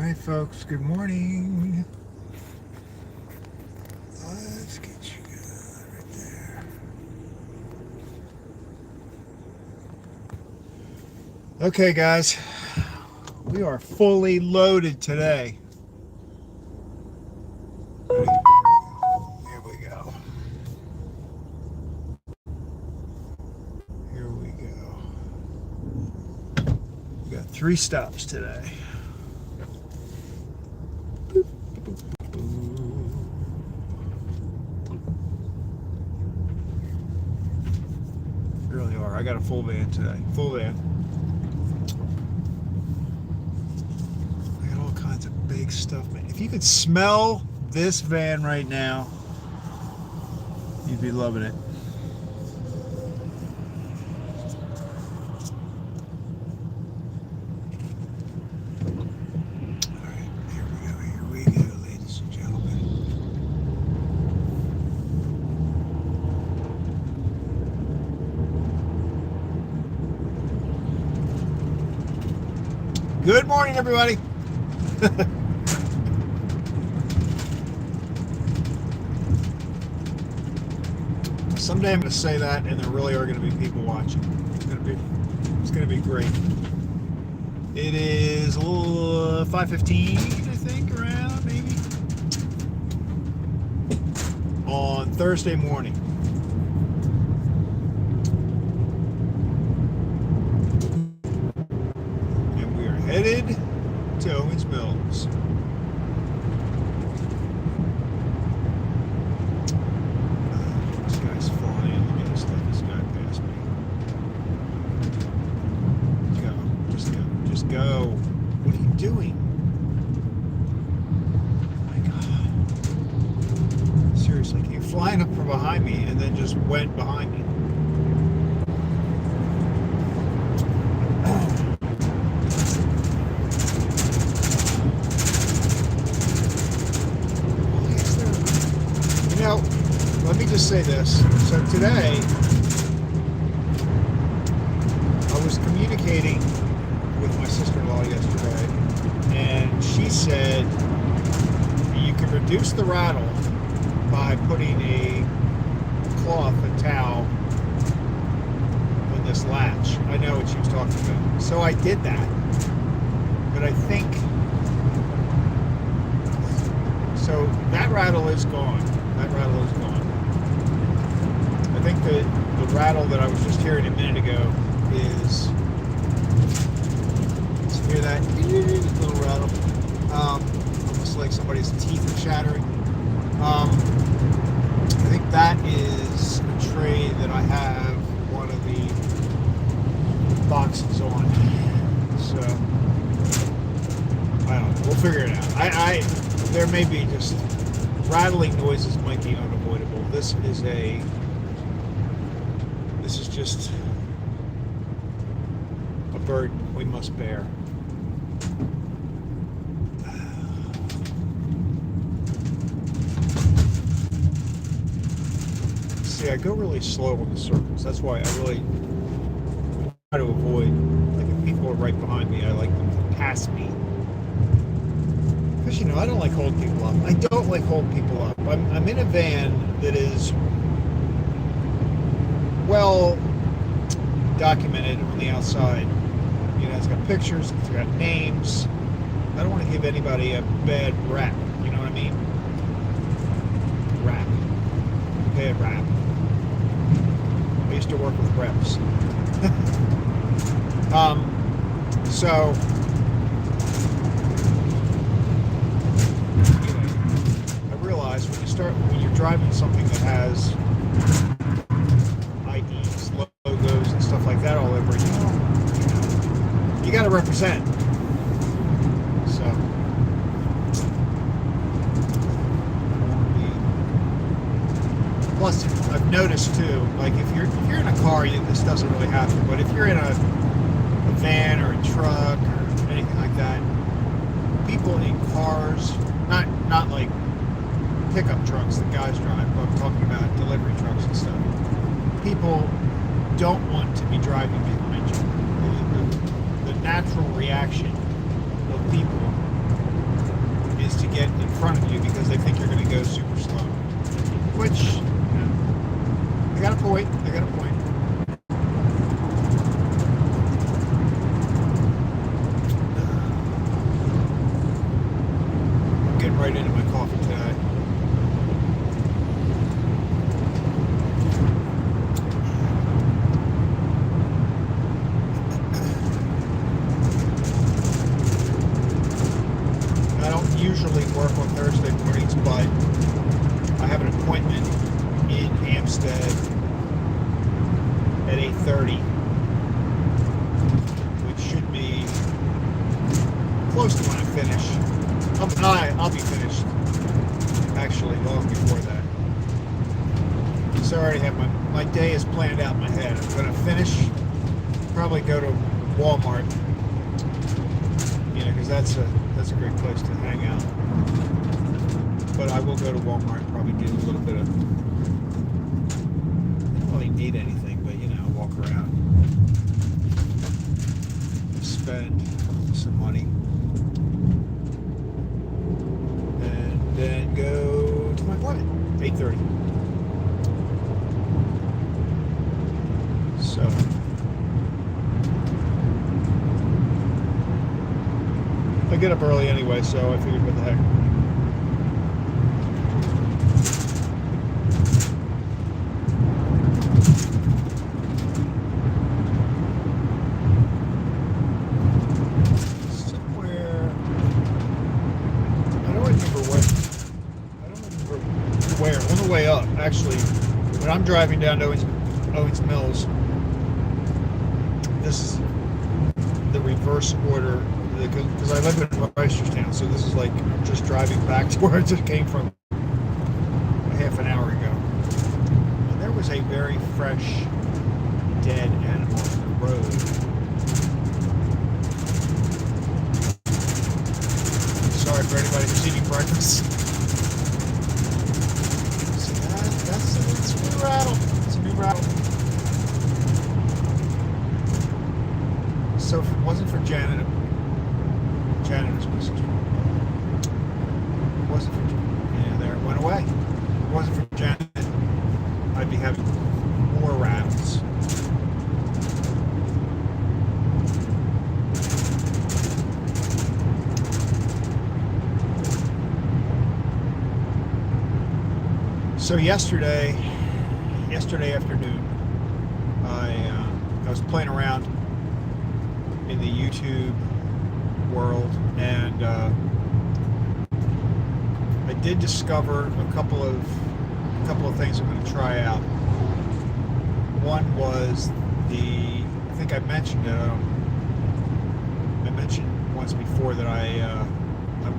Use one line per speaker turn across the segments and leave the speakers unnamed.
Alright folks, good morning. Let's get you right there. Okay guys, we are fully loaded today. Here we go. Here we go. We got 3 stops today. Really are. I got a full van today. Full van. I got all kinds of big stuff, man. If you could smell this van right now, you'd be loving it. Alright, here we go, ladies and gentlemen. Good morning, everybody. Someday I'm going to say that, and there really are going to be people watching. It's going to be great. It is a little 5:15, I think, around maybe on Thursday morning. Headed to Owens Mills. This guy's flying. Look at this stuff. This guy passed me. Go. Just go. What are you doing? Oh my God. Seriously, you're flying up from behind me and then just went behind me. Let me just say this. So today, I was communicating with my sister-in-law yesterday, and she said you can reduce the rattle by putting a cloth, a towel, on this latch. I know what she was talking about. So I did that. But I think, so that rattle is gone. That rattle is gone. I think the rattle that I was just hearing a minute ago is, you hear that little rattle? Almost like somebody's teeth are shattering. I think that is a tray that I have one of the boxes on. So, I don't know. We'll figure it out. There may be just rattling noises might be unavoidable. This is just a burden we must bear. See, I go really slow on the circles. That's why I really try to avoid, like if people are right behind me, I like them to pass me. Because, I don't like holding people up. I don't like holding people up. I'm in a van that is well documented on the outside. It's got pictures, it's got names. I don't want to give anybody a bad rap. You know what I mean? Rap. Bad rap. I used to work with reps. So when you're driving something that has IDs, logos, and stuff like that all over it, you got to represent. So, plus, I've noticed too, like if you're in a car, this doesn't really happen. But if you're in a van or a truck or anything like that, people in cars, not like pickup trucks that guys drive, but I'm talking about delivery trucks and stuff. People don't want to be driving behind you. The natural reaction of people you because they think you're going to go super slow. Which, they got a point. They got a point. I'm getting right into my coffee today. Usually work on Thursday mornings, but I have an appointment in Hampstead at 8:30, which should be close to when I finish. I'll be finished actually long before that. So I already have my day is planned out in my head. I'm going to finish, probably go to Walmart, because that's a great place to hang out. But I will go to Walmart, probably do a little bit of, I don't really need anything, but walk around, spend some money, and then go to my appointment, 8:30. So I get up early anyway, so I figured, what the heck. Somewhere, I don't remember where. On the way up, actually, when I'm driving down to Owings Mills, this is the reverse order. Because I live in Reisterstown, so this is like I'm just driving back to where I just came from a half an hour ago. And there was a very fresh, dead animal on the road. Sorry for anybody who's eating breakfast. So it's a new rattle. It's a new rattle. So if it wasn't for janitor's message. It wasn't for there it went away. If it wasn't for Janet, I'd be having more rattles. So yesterday afternoon, I was playing around in the YouTube world, and I did discover a couple of things I'm going to try out. One was I think I mentioned it. I mentioned once before that I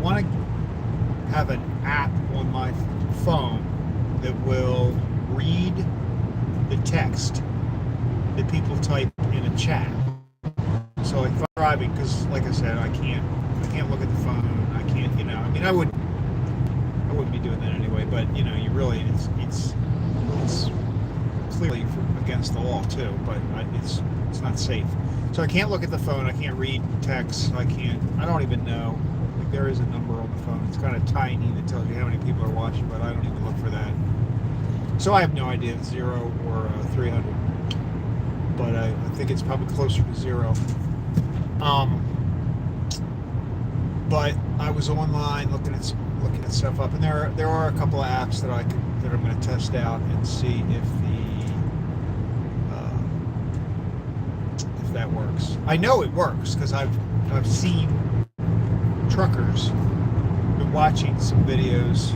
want to have an app on my phone that will read the text that people type in a chat. So if I'm driving, because like I said, I can't look at the phone. I can't, I wouldn't be doing that anyway. But you really, it's clearly against the law too. But it's not safe. So I can't look at the phone. I can't read text. I don't even know. Like, there is a number on the phone. It's kind of tiny that tells you how many people are watching, but I don't even look for that. So I have no idea if it's 0 or 300. But I think it's probably closer to 0. But I was online looking at stuff up, and there are a couple of apps that I'm going to test out and see if that works. I know it works because I've seen truckers, been watching some videos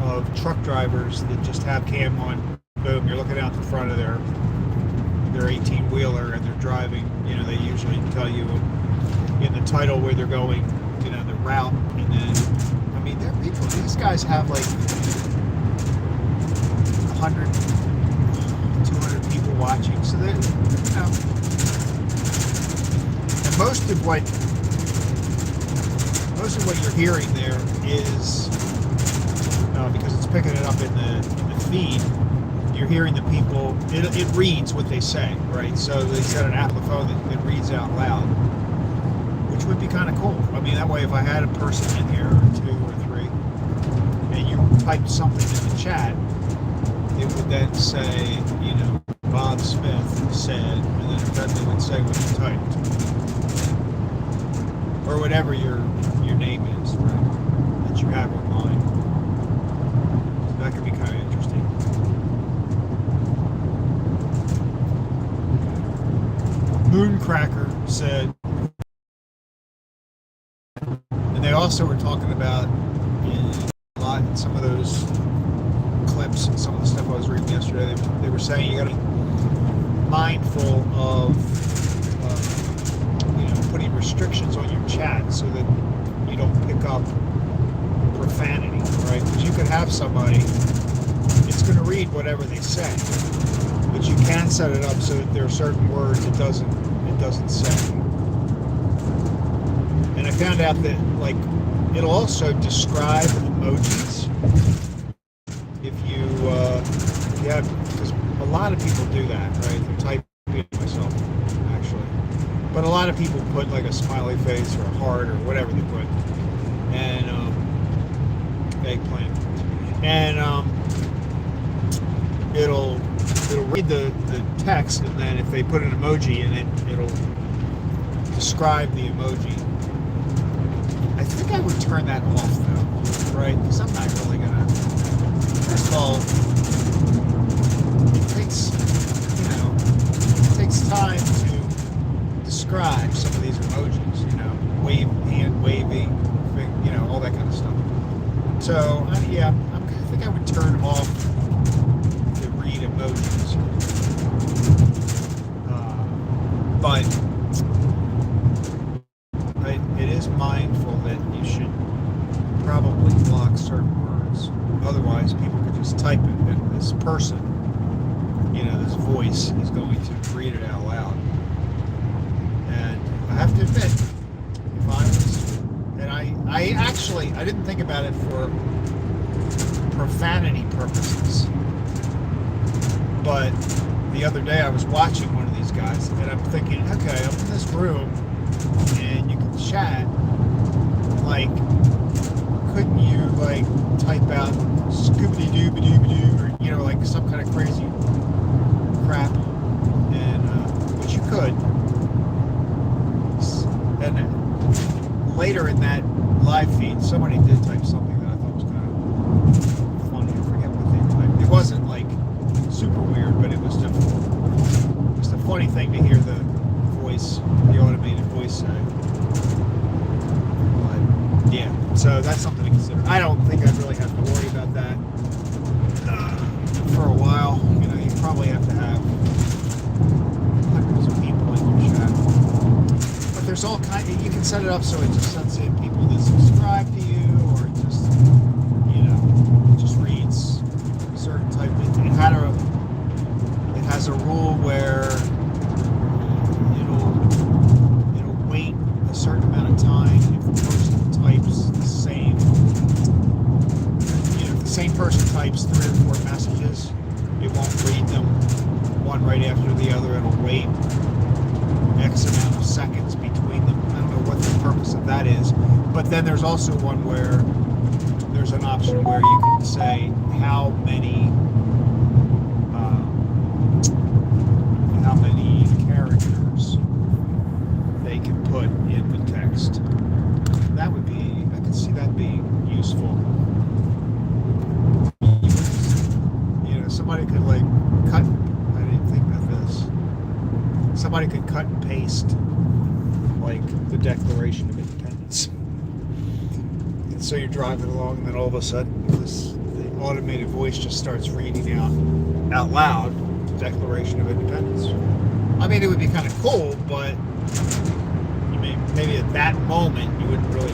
of truck drivers that just have cam on. Boom, you're looking out the front of their 18-wheeler and they're driving. They usually tell you in the title where they're going, the route, and then there are people. These guys have like 100, 200 people watching, so they, and most of what you're hearing there is because it's picking it up in the feed. You're hearing the people, it reads what they say, right? So they set an app on the phone that reads out loud, which would be kind of cool. I mean, that way, if I had a person in here, or 2 or 3, and you typed something in the chat, it would then say, you know, Bob Smith said, and then it would say what you typed, or whatever your name is, right, that you have online. So that could be kind of interesting. Mooncracker said, and they also were talking about in some of those clips and some of the stuff I was reading yesterday, they were saying you got to be mindful of you know, putting restrictions on your chat so that you don't pick up profanity, right? Because you could have somebody, it's going to read whatever they say, but you can set it up so that there are certain words it doesn't say. And I found out that, like, it'll also describe emojis if you have, because a lot of people do that, right? They're typing myself, actually, but a lot of people put like a smiley face or a heart or whatever they put, and eggplant, and it'll read the text, and then if they put an emoji in it, it'll describe the emoji. I think I would turn that off though, right? Because I'm not really gonna. First of all, it takes, you know, it takes time to describe some of these emojis, you know, hand waving, you know, all that kind of stuff. So yeah, I think I would turn off the read emojis, but it is mindful that you should probably block certain words. Otherwise, people could just type it, and this person, you know, this voice is going to read it out loud. And I have to admit, if I was, and I actually, I didn't think about it for profanity purposes, but the other day I was watching one of these guys, and I'm thinking, okay, I'm in this room, and you can chat, like, couldn't you, like, type out scoobity-dooby-dooby-doo, or, you know, like, some kind of crazy crap, and, which you could, and later in that live feed, somebody did type something that I thought was kind of funny. I forget what they typed. It wasn't, like, super weird, but it was just a funny thing to hear the automated voice say. But yeah, so that's something to consider. I don't think I'd really have to worry about that for a while. You know, you probably have to have hundreds of people in your chat. But there's all kind of, you can set it up so it just sends in people that subscribe to you, or it just, you know, it just reads a certain type. It has a rule where a certain amount of time if the person types the same, you know, if the same person types 3 or 4 messages, it won't read them one right after the other. It'll wait X amount of seconds between them. I don't know what the purpose of that is, but then there's also one where there's an option where you can say how many characters they can put in the text. That would be, I could see that being useful. You know, somebody could like cut, I didn't think of this. Somebody could cut and paste like the Declaration of Independence. And so you're driving along, and then all of a sudden the automated voice just starts reading out loud the Declaration of Independence. I mean, it would be kind of cool, but maybe at that moment you wouldn't really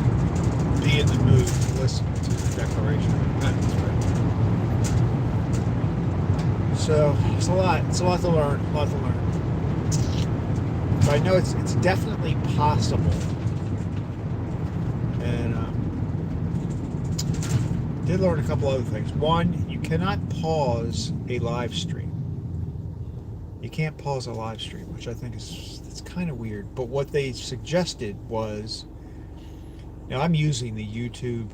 be in the mood to listen to the Declaration of Independence, right? So it's a lot to learn, But I know it's definitely possible, and did learn a couple other things. One, you cannot pause a live stream. You can't pause a live stream, which I think is it's kind of weird. But what they suggested was, now I'm using the YouTube.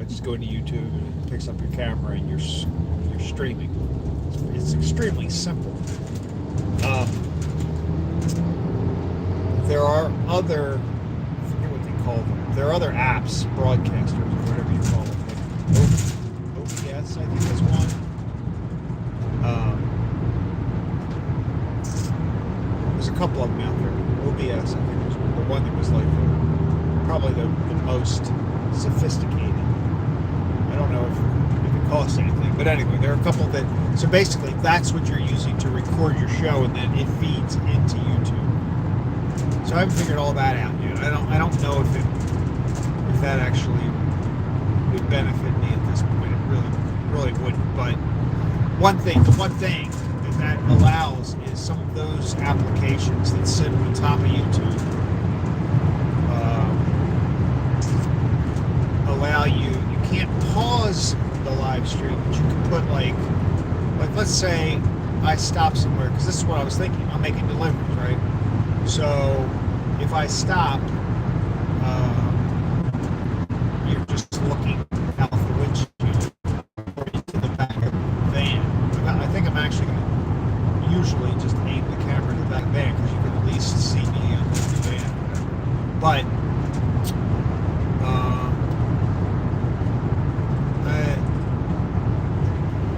I just go into YouTube and it picks up your camera and you're streaming. It's extremely simple. There are other, I forget what they call them. There are other apps, broadcasters or whatever you call them, like OBS, I think is one. There's a couple of them out there. OBS, I think, was the one that was like probably the most sophisticated. I don't know if it costs anything, but anyway, there are a couple that. So basically, that's what you're using to record your show, and then it feeds into YouTube. So I haven't figured all that out yet. I don't know if that actually would benefit me at this point. It really wouldn't. But the one thing that allows is some of those applications that sit on top of YouTube allow you can't pause the live stream, but you can put like let's say I stop somewhere, because this is what I was thinking. I'm making deliveries, right? So if I stop, you're just looking out the windshield or into the back of the van. I think I'm actually going to usually just aim the camera at the back of the van, because you can at least see me in the van. But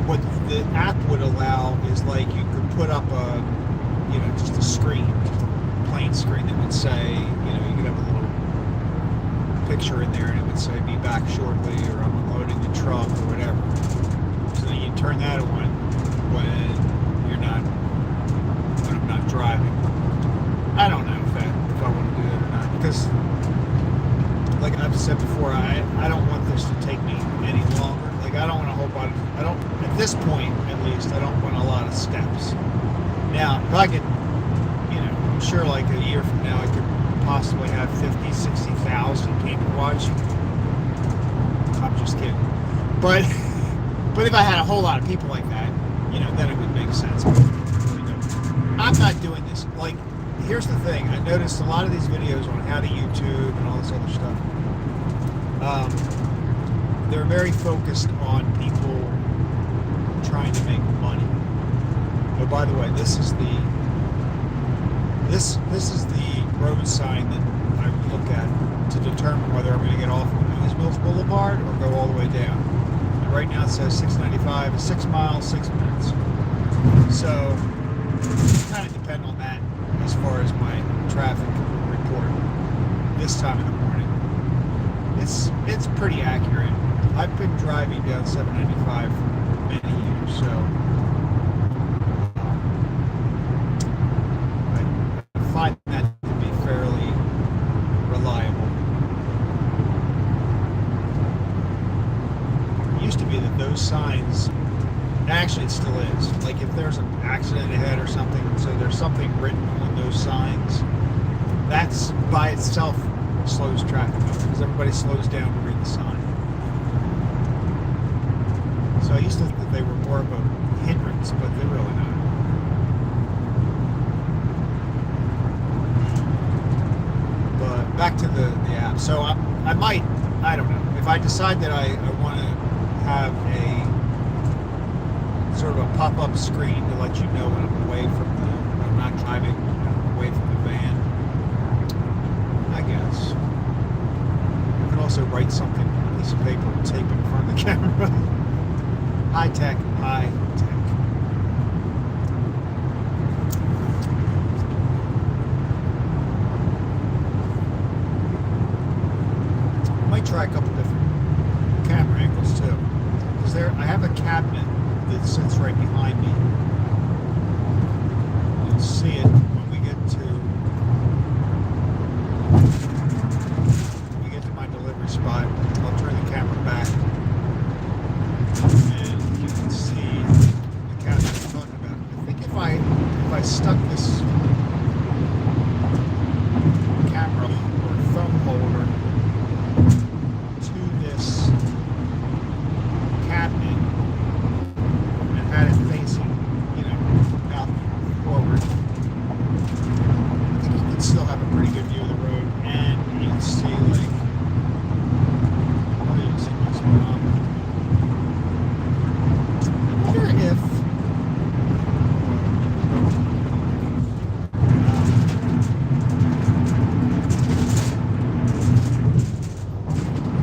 what the app would allow is, like, you could put up just a screen, just a plain screen that would say, you could have a little picture in there and it would say, be back shortly, or I'm unloading the truck, or whatever. So then you turn that on when I'm not driving. I don't know if I want to do that or not, because like I've said before, I don't want this to take me any longer. Like, I don't want a whole bunch. At this point, at least, I don't want a lot of steps. Now, if I could, I'm sure like a year from now, I could possibly have 50, 60,000 people watching. I'm just kidding. But if I had a whole lot of people like that, then it would make sense. But, I'm not doing this. Like, here's the thing. I noticed a lot of these videos on how to YouTube and all this other stuff. They're very focused on people trying to make money. Oh, by the way, this is the road sign that I look at to determine whether I'm going to get off on News Mills Boulevard or go all the way down. And right now it says 695, 6 miles, 6 minutes. So it kind of depend on that as far as my traffic report this time in the morning. It's pretty accurate. I've been driving down 795 for many years, so I find that to be fairly reliable. It used to be that those signs, actually it still is, like if there's an accident ahead or something, so there's something written on those signs, that's by itself slows traffic up, because everybody slows down to read the sign. So I used to think that they were more of a hindrance, but they're really not. But back to the app. So I might, I don't know, if I decide that I want to have a sort of a pop-up screen to let you know when I'm away from when I'm not driving, away from the van, I guess. You can also write something on a piece of paper and tape it in front of the camera. High tech. I might try a couple different camera angles too, because I have a cabinet that sits right behind me. You'll see it when we get to my delivery spot. I'll turn the camera back. If I stuck this camera or thumb holder to pretty good view of the road, and you can see like, oh, you can see my speedometer. I wonder if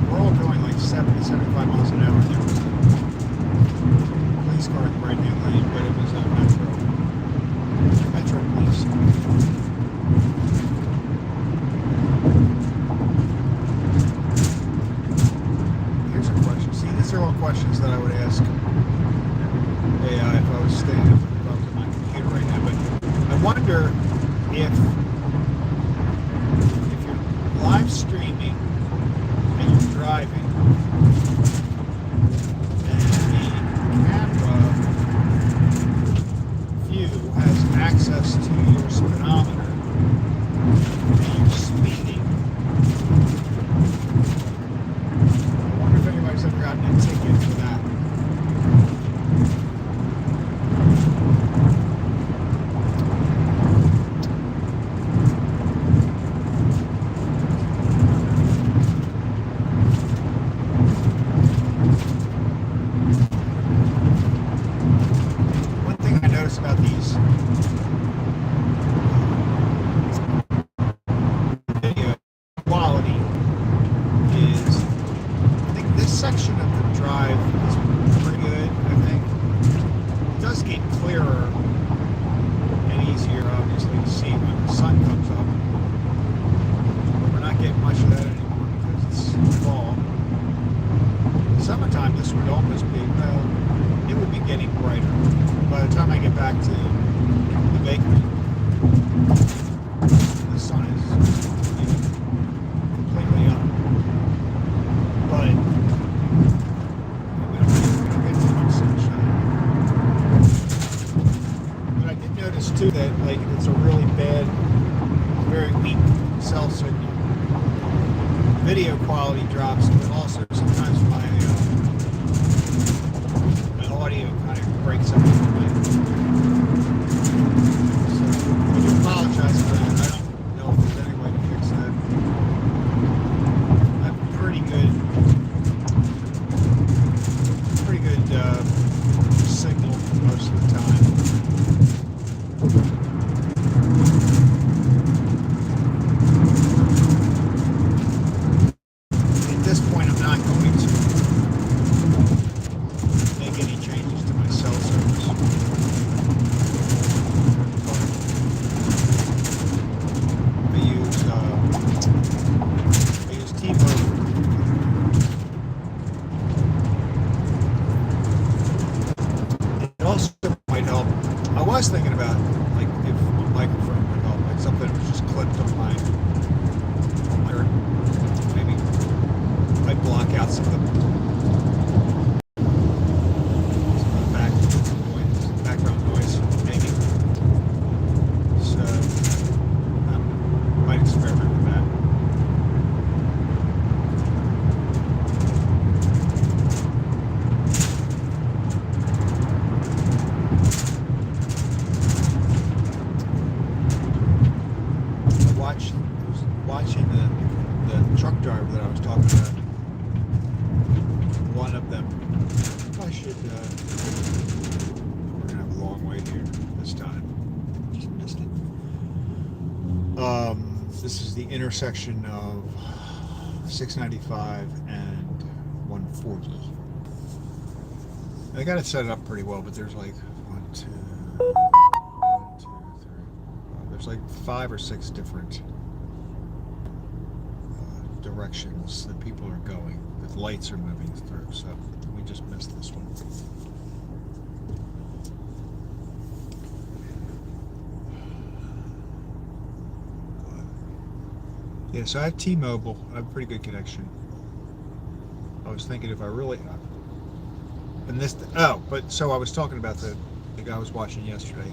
we're all going like 70, 75 miles an hour. There was a police car in the right-hand lane, but it was Metro Police. Here's a question. See, these are all questions that I would ask AI if I was at my computer right now. But I wonder if you're live streaming and you're driving, and the camera view has access to your speedometer, and you're speeding. I wonder if anybody's ever gotten a ticket for that. One thing I noticed about these video quality is, I think this section of the drive is pretty good. I think it does get clearer and easier, obviously, to see when the sun comes up. But we're not getting much of that anymore because it's fall. In summertime, this would almost be, well, it would be getting brighter. By the time I get back to the bakery, the sun is completely up. But we don't get too much sunshine. But I did notice too that like it's a really bad, very weak cell signal. Video quality drops, but also sometimes my audio kind of breaks up a little bit. So I do apologize for that. I don't know if there's any way to fix that. I have pretty good signal most of the time. At this point, I'm not going to make any changes to my cell service. I use T-Mobile. It also might help. I was thinking about like if a microphone would help, like something that was just clipped on my maybe might block out some of the background noise, maybe. So I might experiment with that. Watching the truck driver that I was talking about. One of them. I should. We're gonna have a long wait here this time. Just missed it. This is the intersection of 695 and 140. I got it set up pretty well, but there's like 1, 2, 3. There's like 5 or 6 different directions that people are going, that lights are moving through, so we just missed this one. Yeah, so I have T-Mobile. I have a pretty good connection. I was thinking if I really, and this, but so I was talking about the guy I was watching yesterday.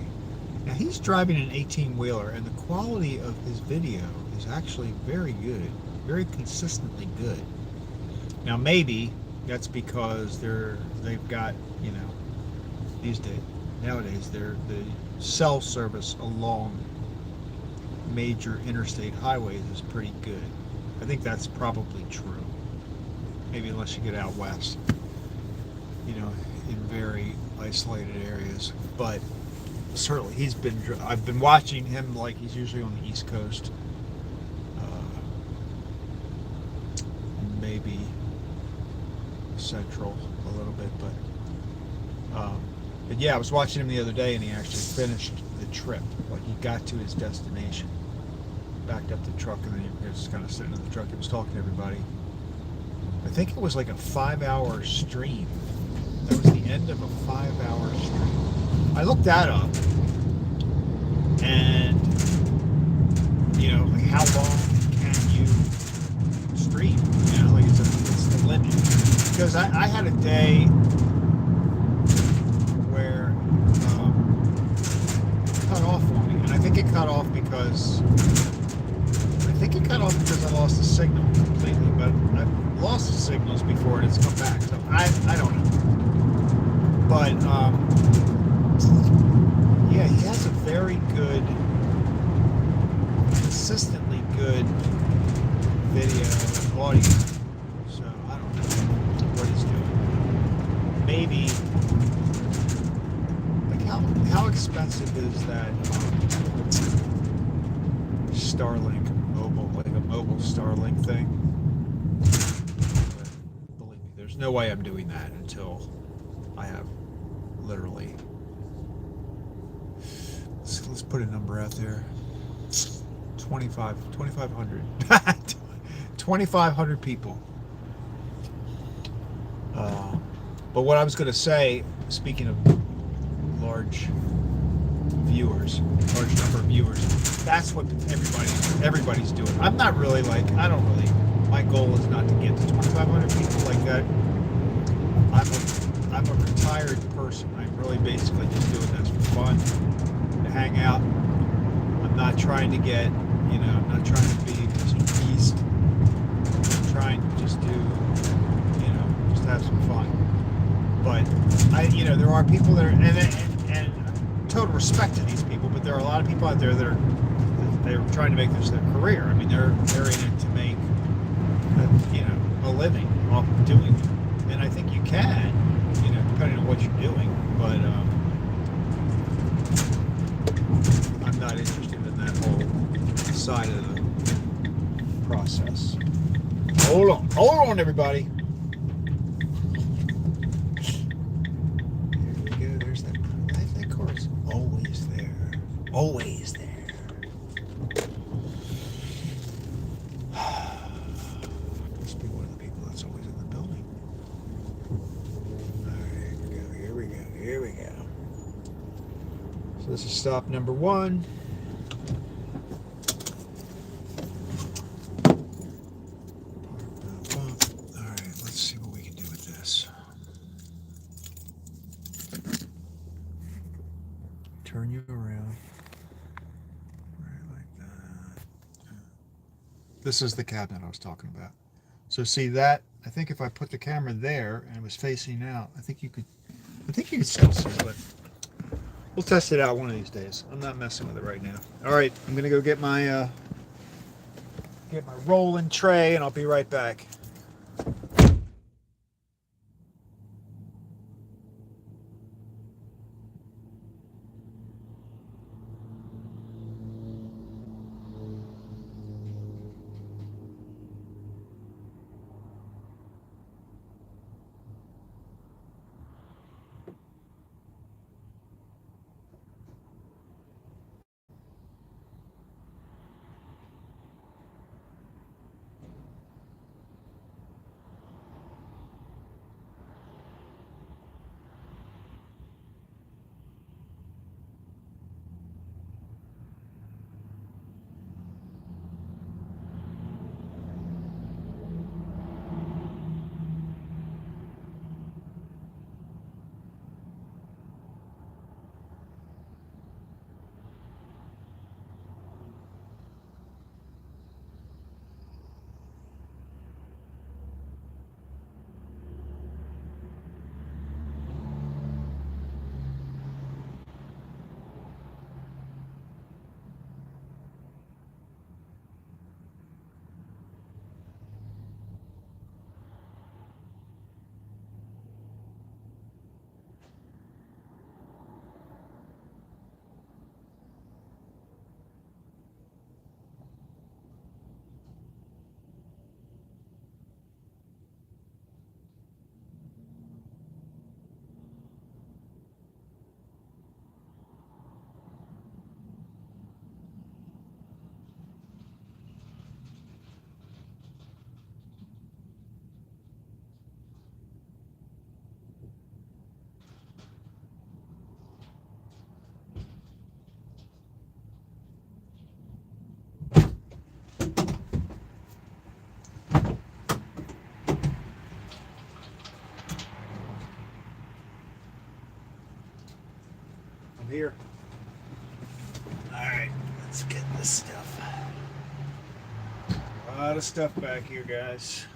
Now he's driving an 18-wheeler, and the quality of his video is actually very good. Very consistently good. Now maybe that's because they've got, nowadays the cell service along major interstate highways is pretty good. I think that's probably true. Maybe unless you get out west, in very isolated areas. But certainly I've been watching him like he's usually on the East Coast. Maybe Central a little bit, but yeah, I was watching him the other day, and he actually finished the trip. Like, he got to his destination, backed up the truck, and then he was kind of sitting in the truck. He was talking to everybody. I think it was like a 5-hour stream. That was the end of a 5-hour stream. I looked that up, and like, how long can you stream? Like, it's the limit. Because I had a day where it cut off on me, and I think it cut off because I lost the signal completely. But I've lost the signals before, and it's come back. So I don't know. But yeah, he has a very good, consistently good video and audio. So I don't know what he's doing. Maybe, like, how expensive is that Starlink mobile, like a mobile Starlink thing? But believe me, there's no way I'm doing that until I have literally, let's put a number out there. 2,500 2,500 people. But what I was going to say, speaking of large number of viewers, that's what everybody's doing. I'm not really my goal is not to get to 2,500 people like that. I'm a retired person. I'm really basically just doing this for fun, to hang out. I'm not trying to get, I'm not trying to be Mr. Beast. I'm trying to just just have some fun. But there are people that are, and total respect to these people, but there are a lot of people out there that they're trying to make this their career. I mean, they're in it to make, a living off of doing it. And I think you can, depending on what you're doing. But I'm not interested in that whole side of the process. Hold on, everybody. There we go. There's that car is always there. Always there. Must be one of the people that's always in the building. Alright, here we go. So this is stop number 1. Alright, let's see what we can do with this. Turn you around. Right like that. This is the cabinet I was talking about. So see that? I think if I put the camera there and it was facing out, I think you could still see it, but we'll test it out one of these days. I'm not messing with it right now. All right, I'm gonna go get my rolling tray, and I'll be right back. here. All right, let's get this stuff. A lot of stuff back here, guys.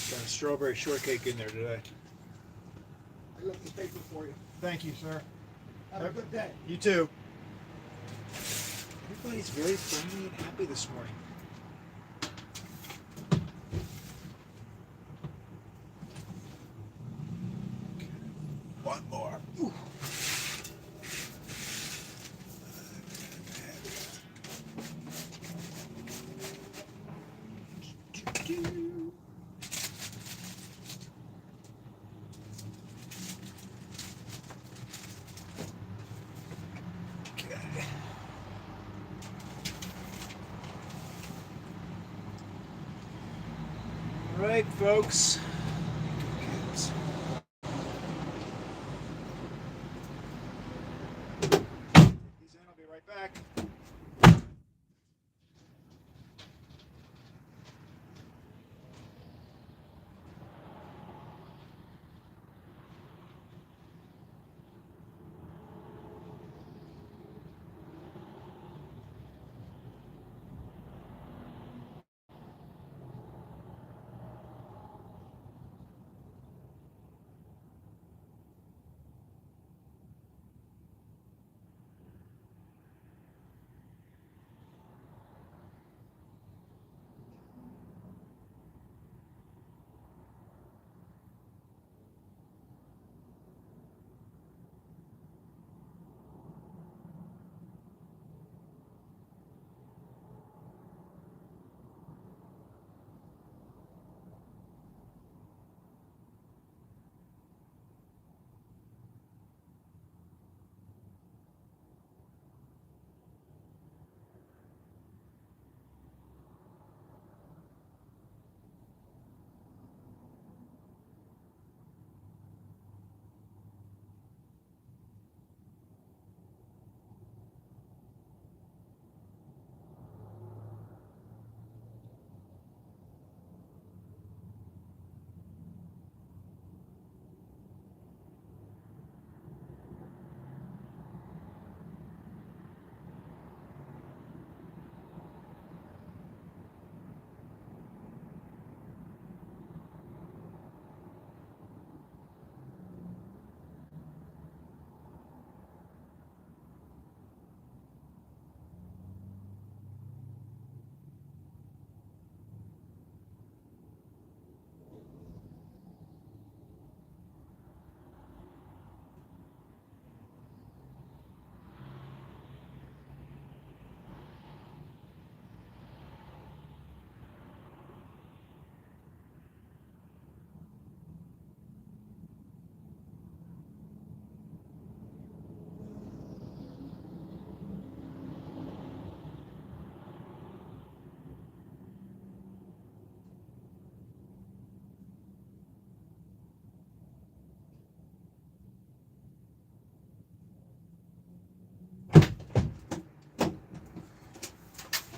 Got a strawberry shortcake in there today.
I left the paper for you.
Thank you, sir.
Have a good day.
You too. Everybody's very friendly and happy this morning. Okay. One more. Ooh. All right, folks. Kids. He's in. I'll be right back.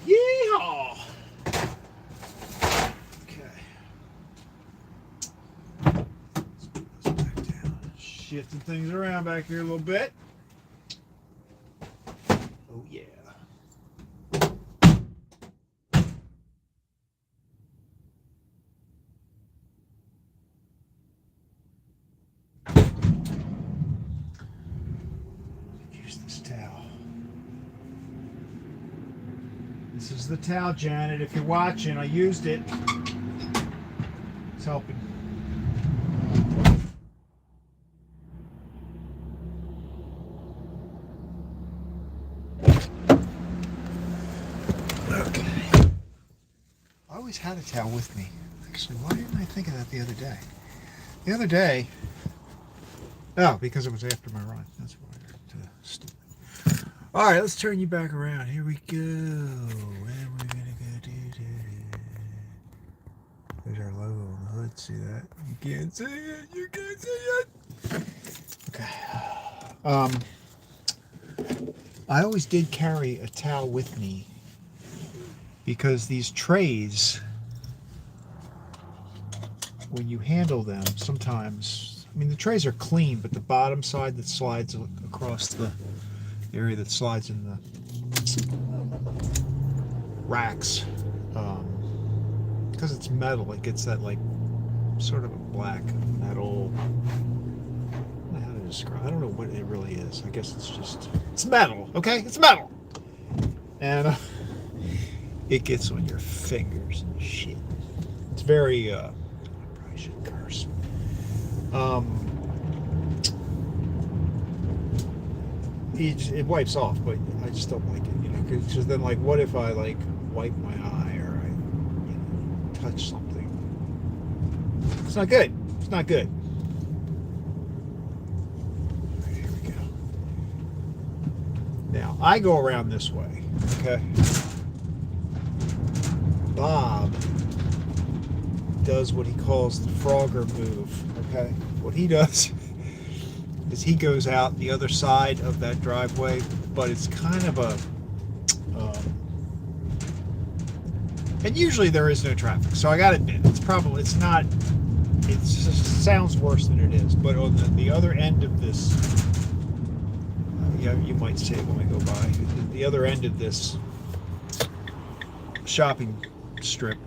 Yeehaw! Okay. Let's put those back down. Shifting things around back here a little bit. Oh yeah. Use this towel. This is the towel, Janet. If you're watching, I used it. It's helping. Okay. I always had a towel with me. Actually, why didn't I think of that the other day? The other day, oh, because it was after my run. That's why. Stupid. All right, let's turn you back around. Here we go. And we're gonna go do. There's our logo on the hood. See that? You can't see it. You can't see it. Okay. I always did carry a towel with me because these trays, when you handle them, sometimes, I mean, the trays are clean, but the bottom side that slides across the area that slides in the racks, because it's metal, it gets that like sort of a black metal. I don't know how to describe. I don't know what it really is. I guess it's metal. Okay, it's metal, and it gets on your fingers and shit. It's very. I probably should curse. It wipes off, but I just don't like it, because then, like, what if I like wipe my eye or I touch something? It's not good. It's not good. All right, here we go. Now I go around this way. Okay. Bob does what he calls the Frogger move. Okay. What he does is he goes out the other side of that driveway, but it's kind of a and usually there is no traffic, so I gotta admit, it just sounds worse than it is. But on the other end of this, yeah, you might see it when I go by, the other end of this shopping strip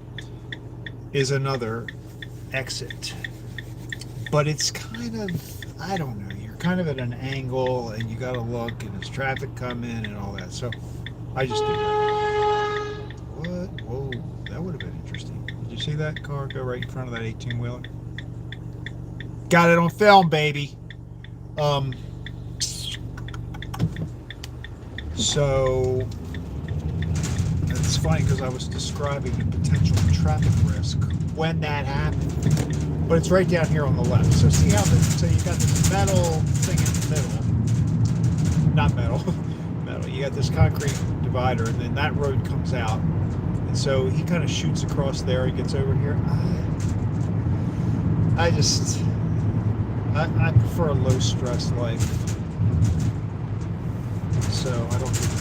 is another exit, but it's kind of, I don't know, you're kind of at an angle and you gotta look and there's traffic coming and all that, so I just do that. What? Whoa, that would have been interesting. Did you see that car go right in front of that 18-wheeler? Got it on film, baby. So it's funny because I was describing the potential traffic risk when that happened, but it's right down here on the left. So see how so you got this metal thing in the middle, not metal, metal. You got this concrete divider, and then that road comes out, and so he kind of shoots across there. He gets over here. I prefer a low stress life, so I don't do that.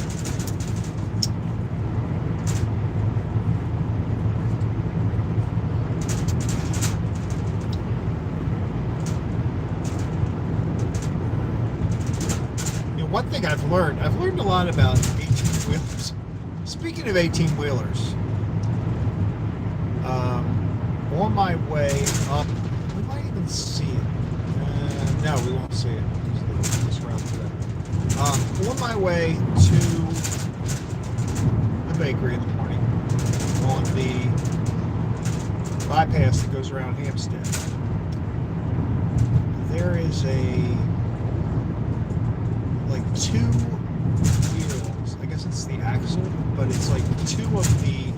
One thing I've learned a lot about 18-wheelers. Speaking of 18-wheelers, on my way up, we might even see it. No, we won't see it because this route today. On my way to the bakery in the morning, on the bypass that goes around Hampstead, there is two wheels. I guess it's the axle, but it's like two of the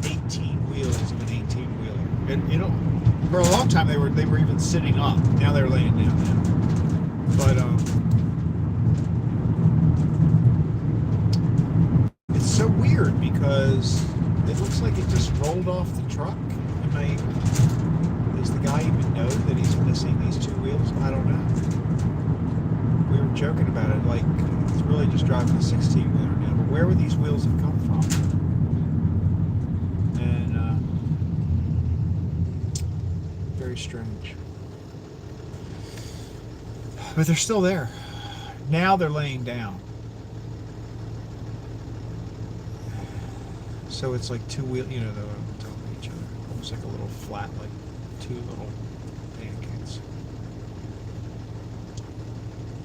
18 wheels of an 18-wheeler. And for a long time they were even sitting up. Now they're laying down now. But it's so weird because it looks like it just rolled off the truck. Does the guy even know that he's missing these two wheels? I don't know. We were joking about it, like it's really just driving a 16-wheeler now. But where would these wheels have come from? And very strange. But they're still there. Now they're laying down. So it's like two wheel, they're on top of each other, almost like a little flat, like two little pancakes.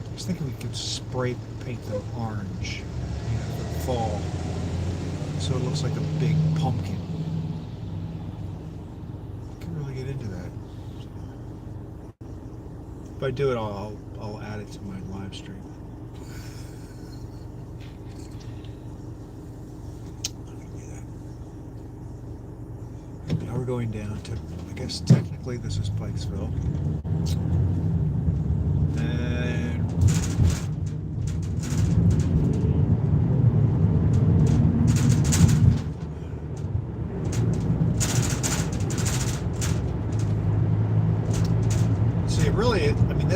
I was thinking we could spray paint them orange, for the fall, so it looks like a big pumpkin. I could really get into that. If I do it, I'll add it to my live stream. Now we're going down to, I guess technically this is Pikesville. And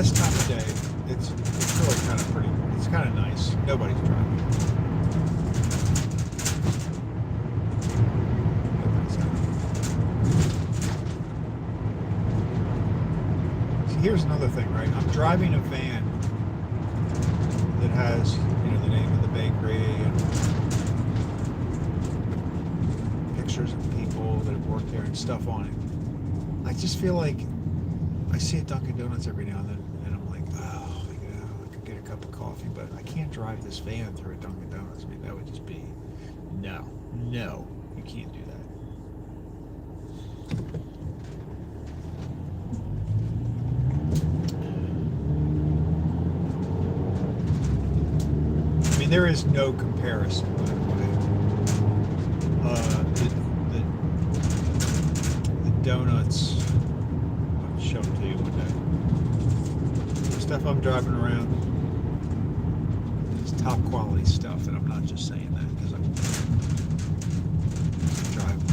this time of day, it's really kind of pretty. It's kind of nice. Nobody's driving. Nobody's out. See, here's another thing, right? I'm driving a van that has, the name of the bakery and pictures of people that have worked there and stuff on it. I just feel like I see a Dunkin' Donuts every now and then, and I'm like, oh, I could get a cup of coffee, but I can't drive this van through a Dunkin' Donuts. I mean, that would just be, no, you can't do that. I mean, there is no comparison, by the way. The donuts, I'll show them to you one day. The stuff I'm driving around is top quality stuff, and I'm not just saying that because I drive one.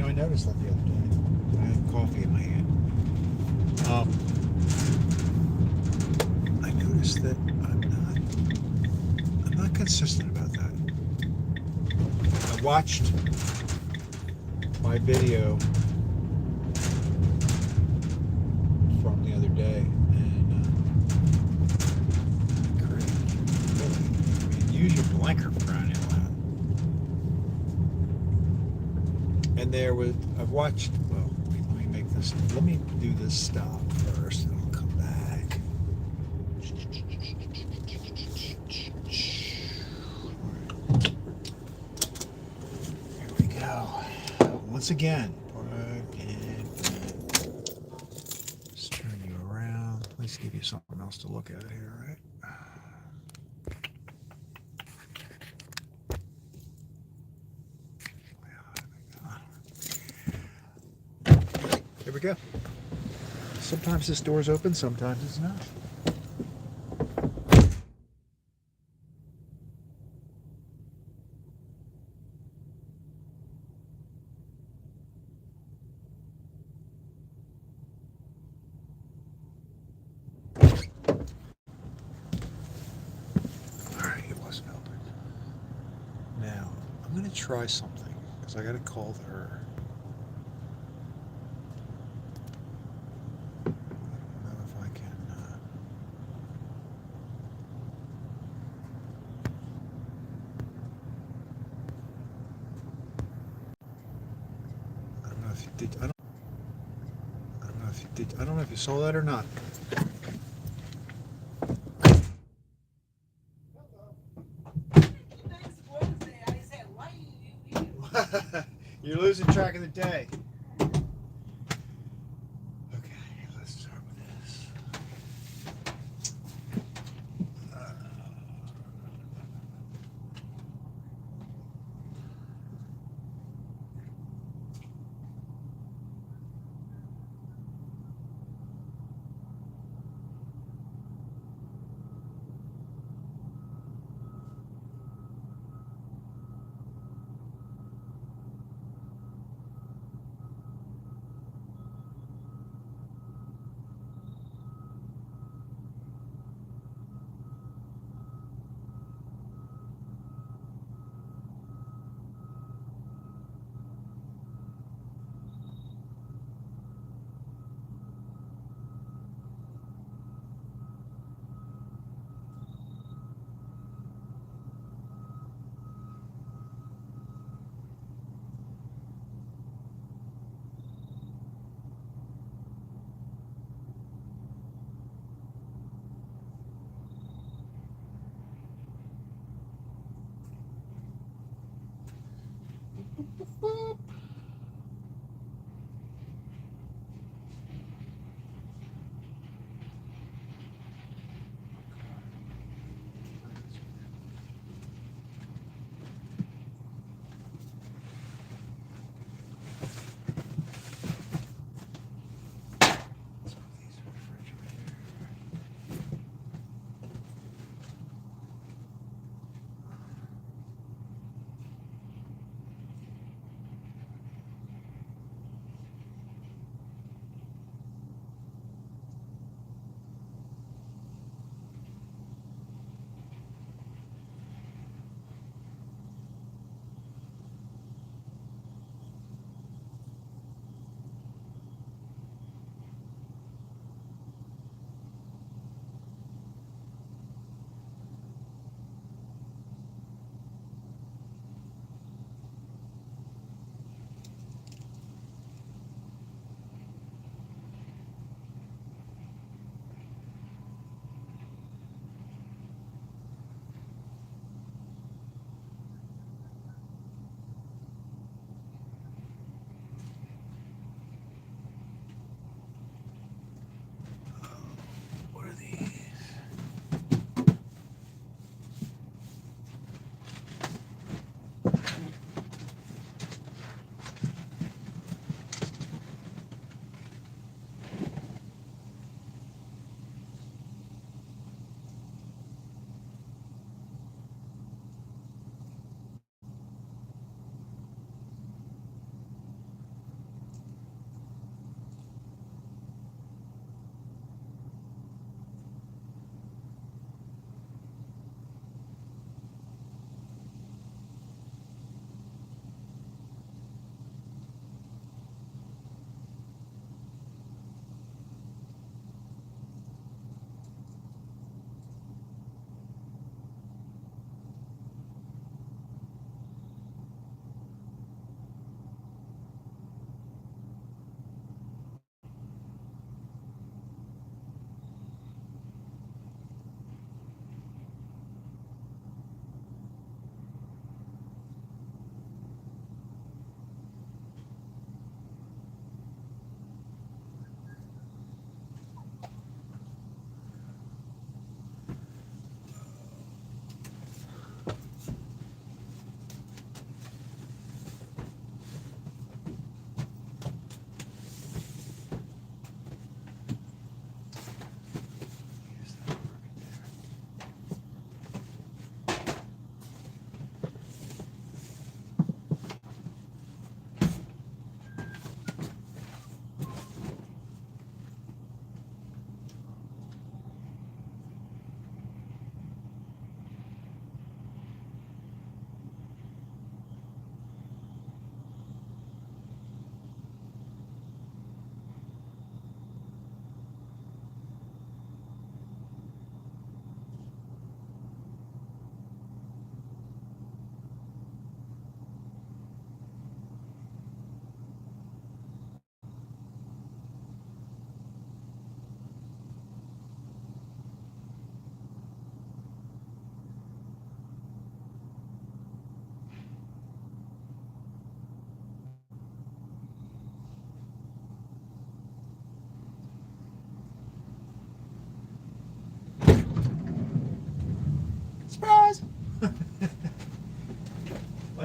I noticed that the other day. I had coffee in my hand. I noticed that I'm not consistent about that. I watched my video from the other day, and really, use your blinker for crying out loud. And there was, I've watched, well, let me do this stop first, and I'll come back. Here we go. Once again, let's turn you around. Let's give you something else to look at here, right? Here we go. Sometimes this door's open, sometimes it's not. Alright, it wasn't open. Now, I'm going to try something, because I got to call her. I don't know if you saw that or not. You're losing track of the day. Okay, let's start with this.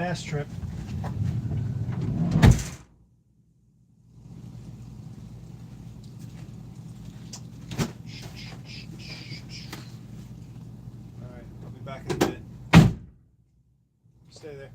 last trip. Alright, I'll be back in a minute. Stay there.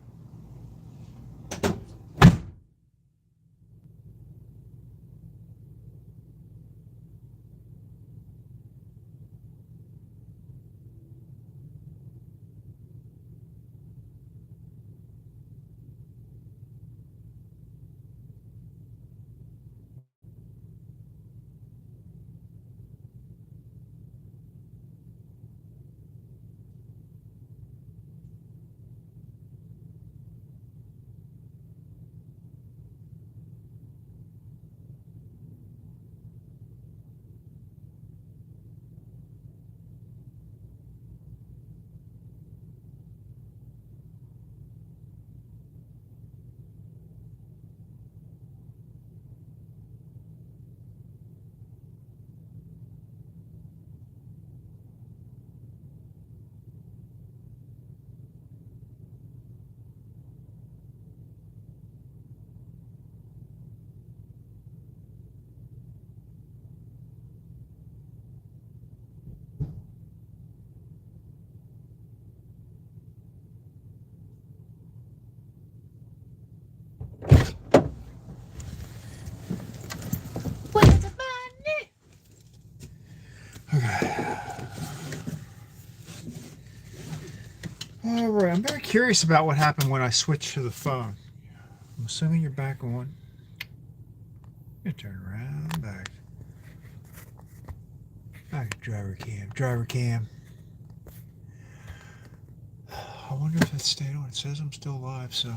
All right, I'm very curious about what happened when I switched to the phone. I'm assuming you're back on. You turn around, back to driver cam. I wonder if it stayed on. It says I'm still live, so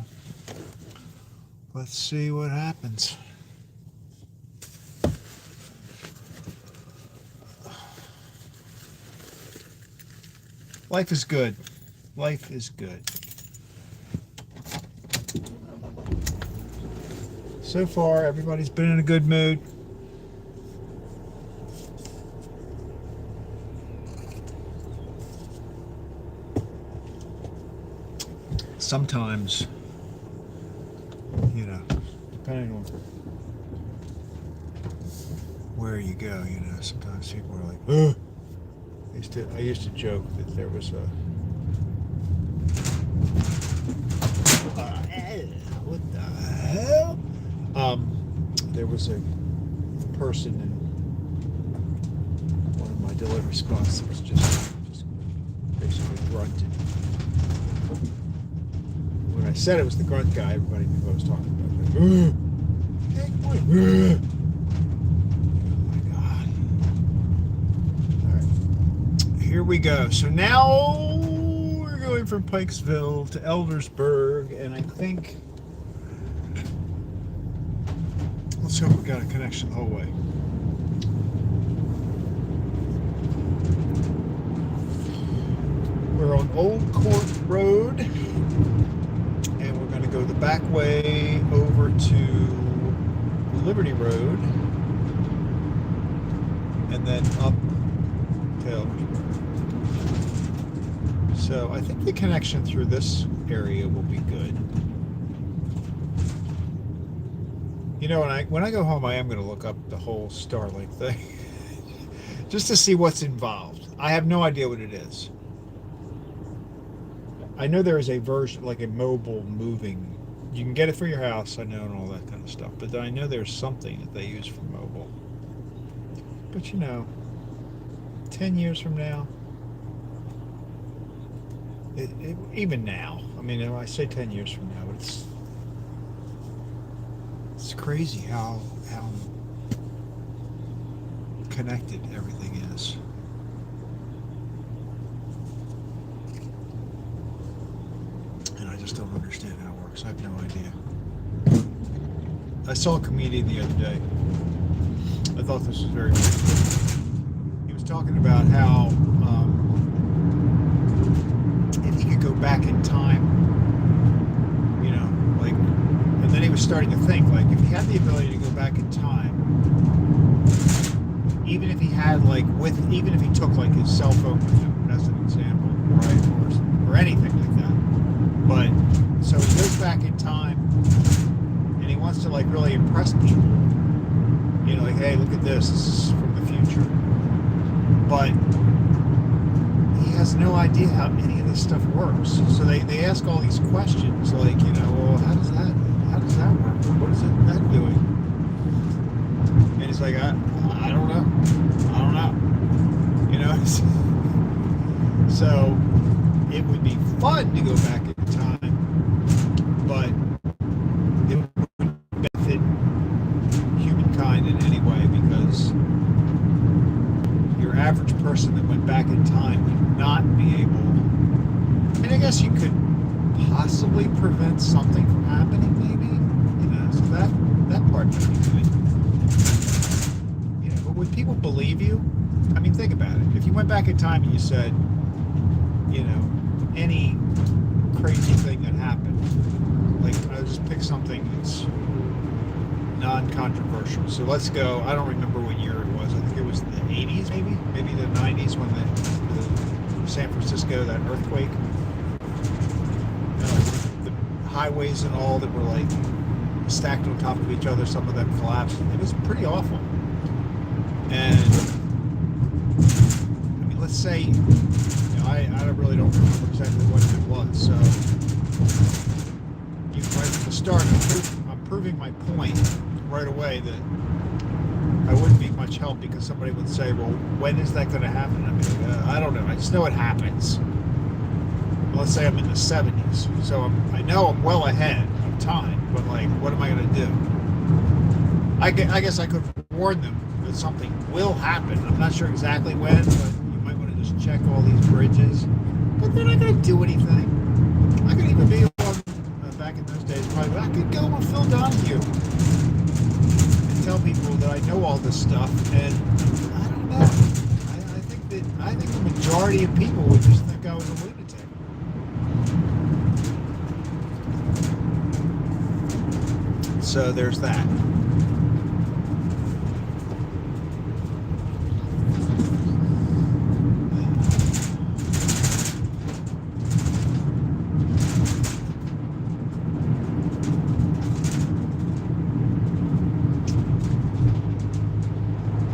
let's see what happens. Life is good. Life is good. So far, everybody's been in a good mood. Sometimes, you know, depending on where you go, you know, sometimes people are like, ugh. I used to joke that there was a what the hell? There was a person in one of my delivery spots that was just basically grunting. When I said it was the grunt guy, everybody knew what I was talking about. Like, hey, boy. Oh my God. All right, here we go. So now we're going from Pikesville to Eldersburg, and I think, let's hope we got a connection the whole way. We're on Old Court Road, and we're going to go the back way over to Liberty Road, and then up to Eldersburg. So I think the connection through this area will be good. You know, when I go home, I am going to look up the whole Starlink thing just to see what's involved. I have no idea what it is. I know there is a version, like a mobile moving. You can get it for your house, I know, and all that kind of stuff. But I know there's something that they use for mobile. But you know, 10 years from now, even now, I mean, I say 10 years from now, but it's crazy how connected everything is. And I just don't understand how it works. I have no idea. I saw a comedian the other day. I thought this was very funny. He was talking about how if he could go back in time, you know, like, and then he was starting to think, like, if he had the ability to go back in time, even if he had, like, even if he took, like, his cell phone with him, as an example, right, or anything like that. But so he goes back in time and he wants to like really impress people. You know, like, hey, look at this. This is from the future. But he has no idea how any of this stuff works. So they ask all these questions, like, you know, well, how does that work? What is that doing? And he's like, I don't know. I don't know. You know? So it would be fun to go back in time, but it wouldn't benefit humankind in any way, because your average person that went back in time would not be able. I mean, I guess you could possibly prevent something from happening, maybe. You know, so that part would be good. You know, but would people believe you? I mean, think about it. If you went back in time and you said, you know, any crazy thing that happened, like, I'll just pick something that's non-controversial. So let's go, I don't remember what year it was. I think it was the 80s, maybe the 90s, when the San Francisco, that earthquake, you know, like the highways and all that were like stacked on top of each other, some of them collapsed. It was pretty awful. And I mean, let's say, you know, I really don't remember exactly what it was. So you right from the start, I'm proving my point right away that I wouldn't be much help, because somebody would say, well, when is that going to happen? I mean, I don't know. I just know it happens. Let's say I'm in the 70s. So I know I'm well ahead of time, but like, what am I going to do? I guess I could warn them that something will happen. I'm not sure exactly when, but you might want to just check all these bridges. But they're not going to do anything. I could even be on, back in those days, probably, I could go with Phil Donahue and tell people that I know all this stuff, and I don't know. I think the majority of people would just think I was a lunatic. So there's that.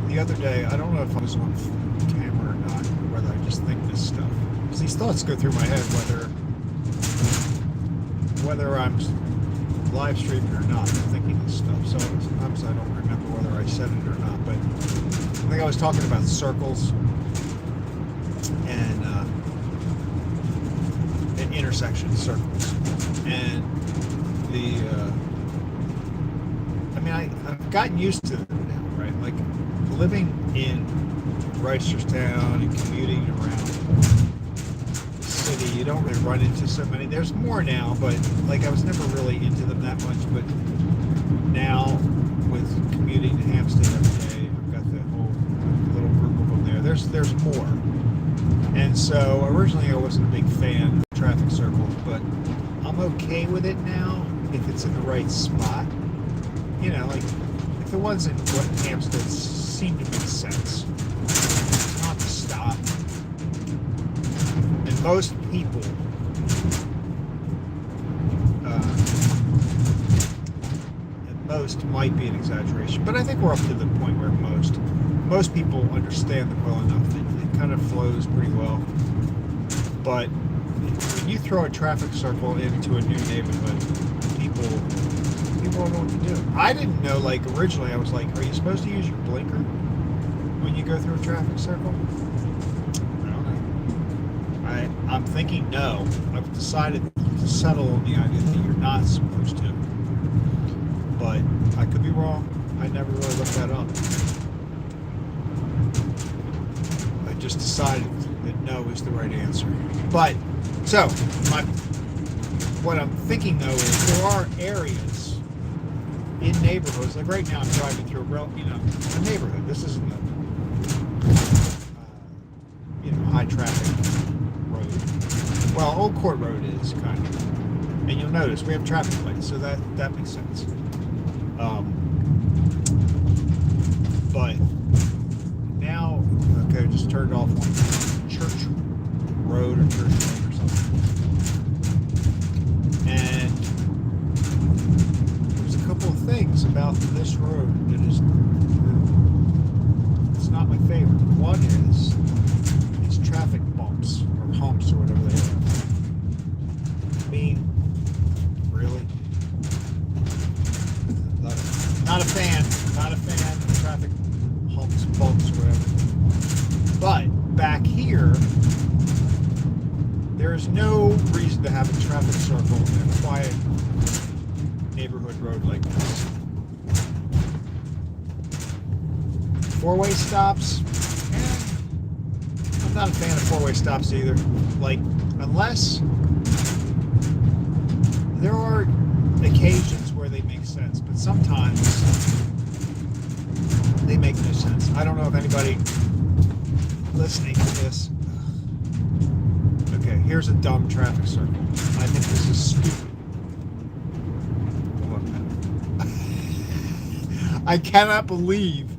The other day, I don't know if I was on camera or not, or whether I just think this stuff. Because these thoughts go through my head whether I'm live streaming or not. I'm thinking this stuff. So sometimes I don't remember whether I said it or not. But I think I was talking about circles and intersection circles. And I mean, I've gotten used to it now, right? Like, living in Reisterstown and commuting around the city, you don't really run into so many. There's more now, but like, I was never really into them that much. But now, with commuting to Hampstead every day, I've got the whole little group of them there. There's more. And so originally I wasn't a big fan of traffic circles, but I'm okay with it now if it's in the right spot. You know, like, if the ones in Hampstead seem to make sense. It's not to stop. And most people, and most might be an exaggeration, but I think we're up to the point where most people understand them well enough that it kind of flows pretty well. But when you throw a traffic circle into a new neighborhood, people don't know what to do. I didn't know, like, originally I was like, are you supposed to use your blinker when you go through a traffic circle? I don't know. I'm thinking no. I've decided to settle on the idea that you're not supposed to. But I could be wrong. I never really looked that up. I just decided that no is the right answer. But, so, what I'm thinking though is there are areas in neighborhoods, like right now I'm driving through a neighborhood. This isn't a high traffic road. Well, Old Court Road is kind of, and you'll notice we have traffic lights, so that makes sense. But now, okay, I just turned off on Church Road or Church Lane or something, and about this road that is, it's not my favorite. One is these traffic bumps or humps or whatever they are. I mean, really? Not a fan of traffic humps, bumps, whatever. But back here, there is no reason to have a traffic circle in a quiet neighborhood road like this. Four-way stops, I'm not a fan of four-way stops either. Like, unless there are occasions where they make sense, but sometimes they make no sense. I don't know if anybody listening to this. Okay, here's a dumb traffic circle. I think this is stupid. Hold on a minute. I cannot believe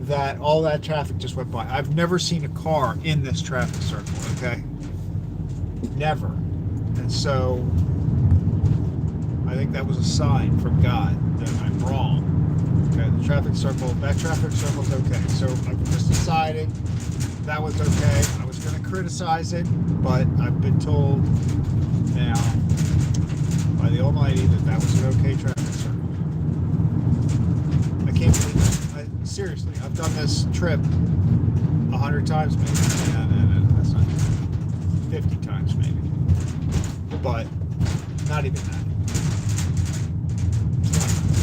that all that traffic just went by. I've never seen a car in this traffic circle, okay? Never. And so I think that was a sign from God that I'm wrong. Okay, the traffic circle, that traffic circle's okay. So I just decided that was okay. I was going to criticize it, but I've been told now by the Almighty that that was an okay traffic circle. I can't believe it. Seriously, I've done this trip 100 times maybe. No, that's not 50 times maybe. But not even that.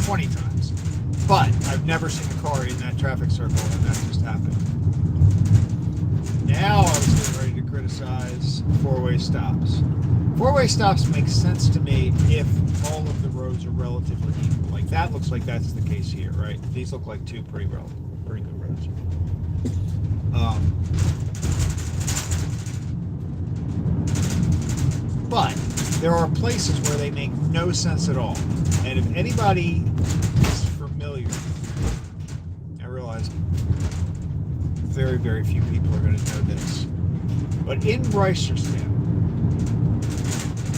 20 times. But I've never seen a car in that traffic circle, and that just happened. Now I was getting ready to criticize four-way stops. Four-way stops make sense to me if all of the roads are relatively equal. Like that looks like that's the case here, right? These look like two pretty good roads. But there are places where they make no sense at all. And if anybody is familiar, I realize very, very few people are going to know this. But in Reisterstown,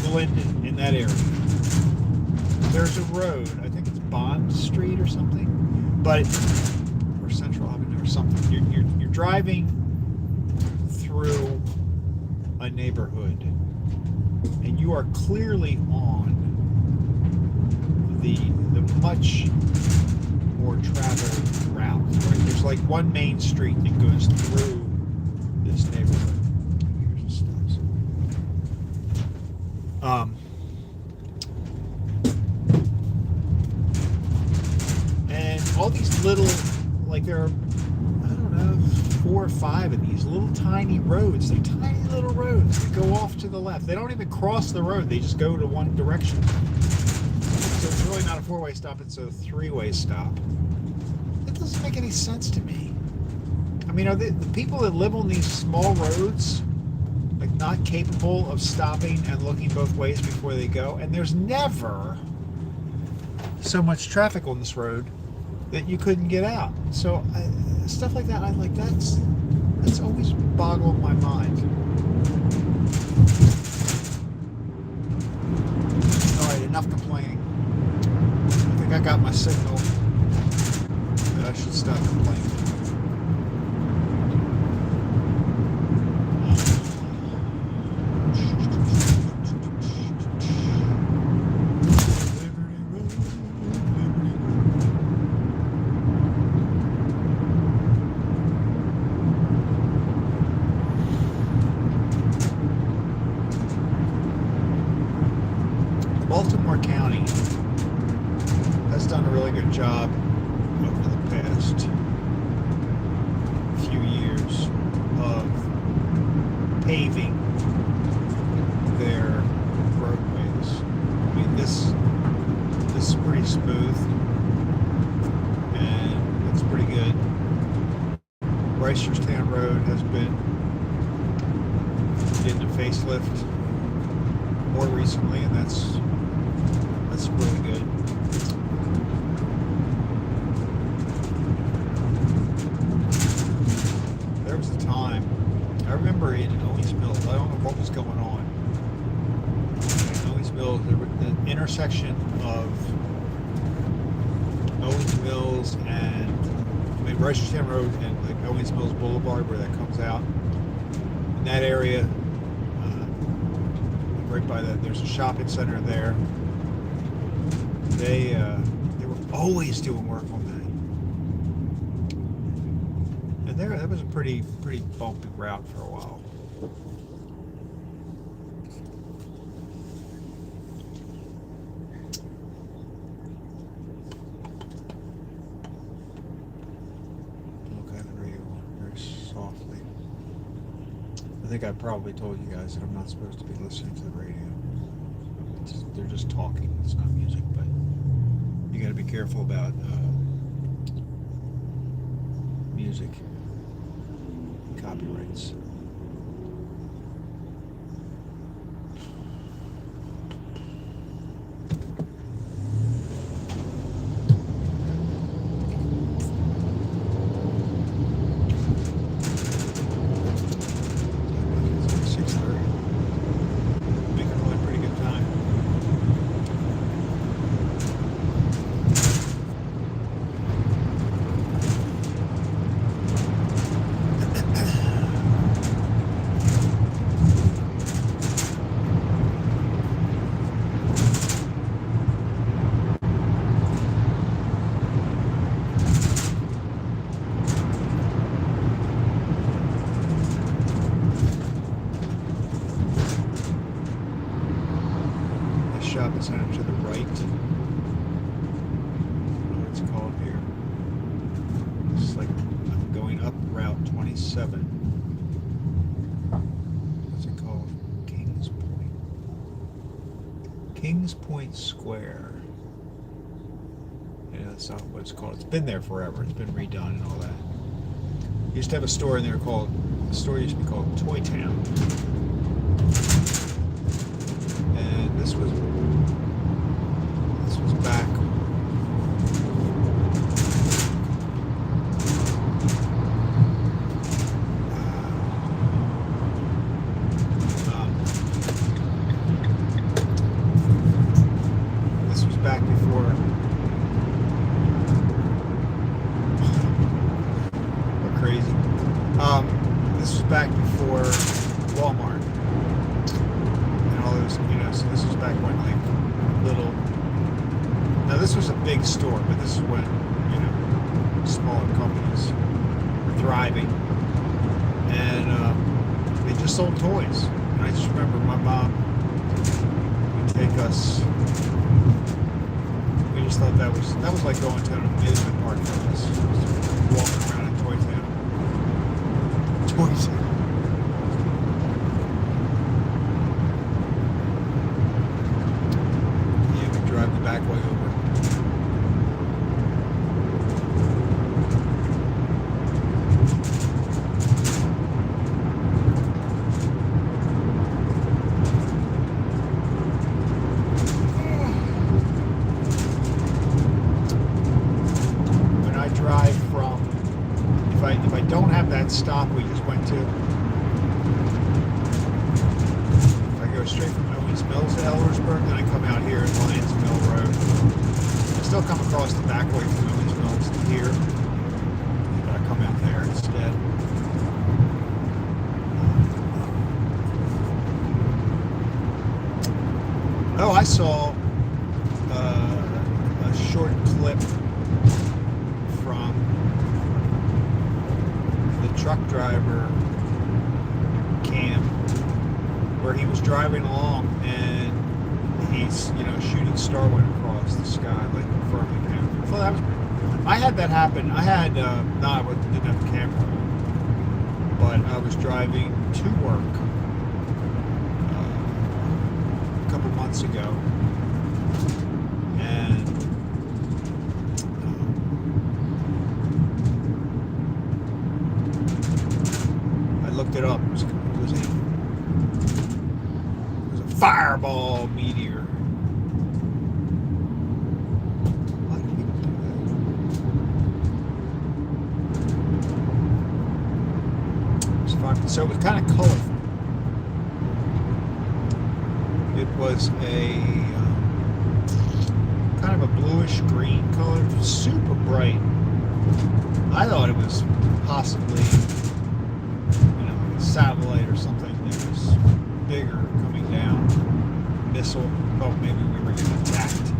Glendon, in that area, there's a road, I think it's Bond Street or something, or Central Avenue or something. You're driving through a neighborhood, and you are clearly on the much more traveled route. Right? There's like one main street that goes through this neighborhood. Here's the stops. And all these little, like there are, I don't know, 4 or 5 of these little tiny roads. They're tiny little roads that go off to the left. They don't even cross the road. They just go to one direction. So it's really not a 4-way stop. It's a 3-way stop. That doesn't make any sense to me. I mean, are the people that live on these small roads like not capable of stopping and looking both ways before they go? And there's never so much traffic on this road that you couldn't get out. So stuff like that, that's always boggled my mind. All right, enough complaining. I think I got my signal that I should stop complaining. Baltimore County has done a really good job over the past few years of paving their roadways. I mean, this is pretty smooth and it's pretty good. Reisterstown Road has been getting a facelift more recently, and that's really good. There was a time, I remember in Owings Mills, I don't know what was going on. In Owings Mills, there was the intersection of Owens Mills and Reisterstown Road and like Owens Mills Boulevard where that comes out. In that area, right by that, there's a shopping center there. They were always doing work on that, and that was a pretty bumpy route for a while. I think I probably told you guys that I'm not supposed to be listening to the radio. They're just talking. It's not music, but you got to be careful about music copyrights. Shopping center to the right. I don't know what it's called here. It's like I'm going up Route 27. What's it called? Kings Point Square. Yeah, that's not what it's called. It's been there forever. It's been redone and all that. Used to have a store in there the store used to be called Toy Town. And this was back this was back before we're crazy. This was back before Walmart and all those, so this was back when like little. Now this was a big store, but this is when, smaller companies were thriving. And they just sold toys. And I just remember my mom would take us, we just thought that was like going to an amusement park for us. Walking around in Toy Town. Yeah, we drive the back way over. If I don't have that stop we just went to, if I go straight from Owens Mills to Ellersburg, then I come out here at Lions Mill Road. I still come across the back way from Owens Mills to here, but I come out there instead. Oh, I saw a short clip from truck driver cam where he was driving along and he's shooting Starwind across the sky like firmly down. So that was I had that happen. I had I didn't have the camera, but I was driving to work a couple months ago, and looked it up. It was a fireball meteor. Why do people do that? So it was kind of colorful. It was a kind of a bluish green color, super bright. I thought it was possibly, like a satellite or something that was bigger coming down. Missile. Thought maybe we were getting attacked.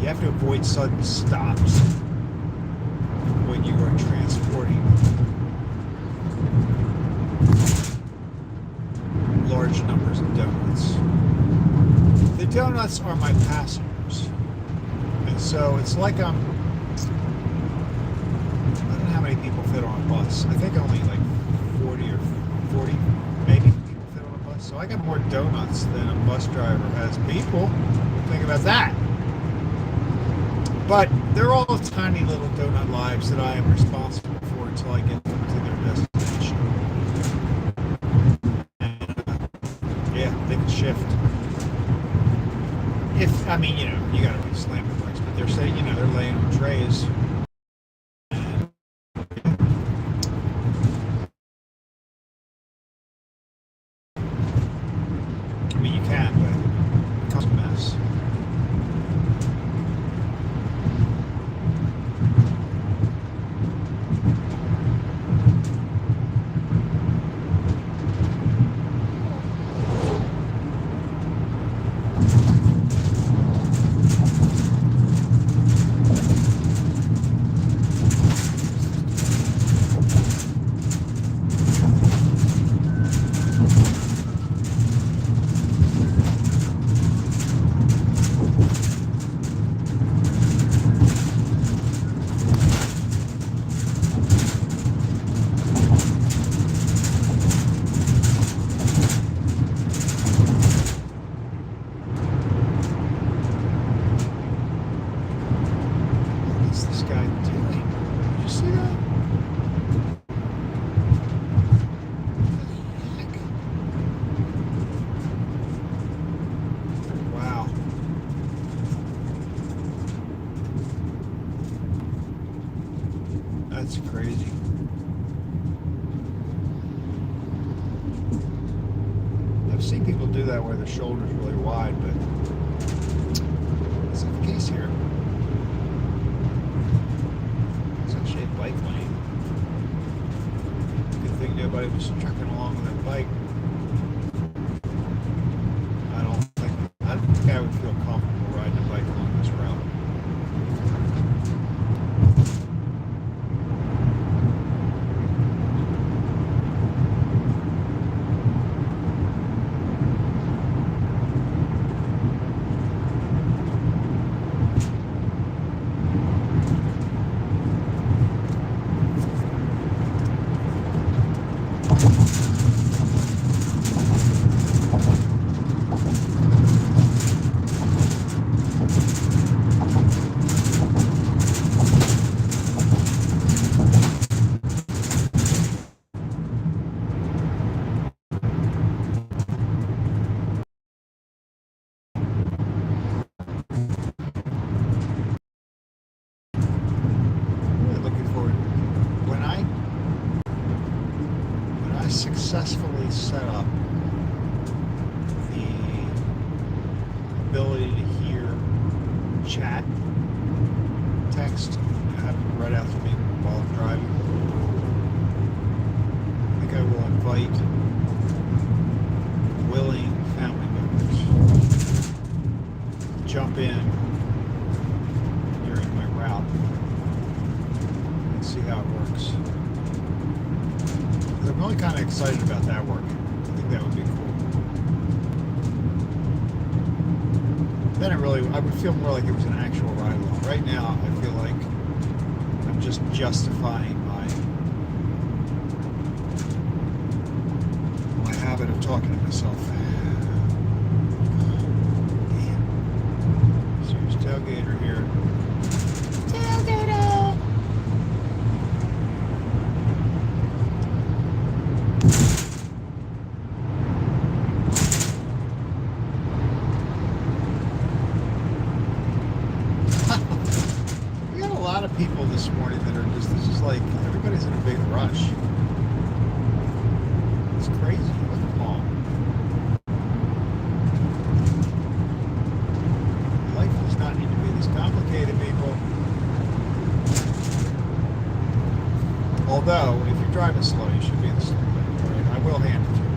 You have to avoid sudden stops when you are transporting large numbers of donuts. The donuts are my passengers. And so it's like I don't know how many people fit on a bus. I think only like 40 maybe people fit on a bus. So I got more donuts than a bus driver has people. Think about that. But they're all tiny little donut lives that I am responsible for until I get them to their destination. And, yeah, they can shift. You gotta be slamming brakes, but they're saying, they're laying on trays. You can, but it becomes a mess. That's crazy. I've seen people do that where their shoulders are really wide, but that's not the case here. It's actually a bike lane. Good thing nobody was trucking along with their bike. I don't think I would feel comfortable riding a bike along this route. Successfully set up the ability to hear chat, text, right after me while I'm driving. I think I will invite willing family members to jump in during my route and see how it works. I'm really kind of excited about that work. I think that would be cool. Then I would feel more like it was an actual ride along. Right now, I feel like I'm just justifying my habit of talking to myself. Damn. Serious tailgater here. Tailgater! this morning that are just, it's just like everybody's in a big rush. It's crazy. Look at them all. Life does not need to be this complicated, people. Although, if you're driving slow, you should be in the slow lane, right? I will hand it to you.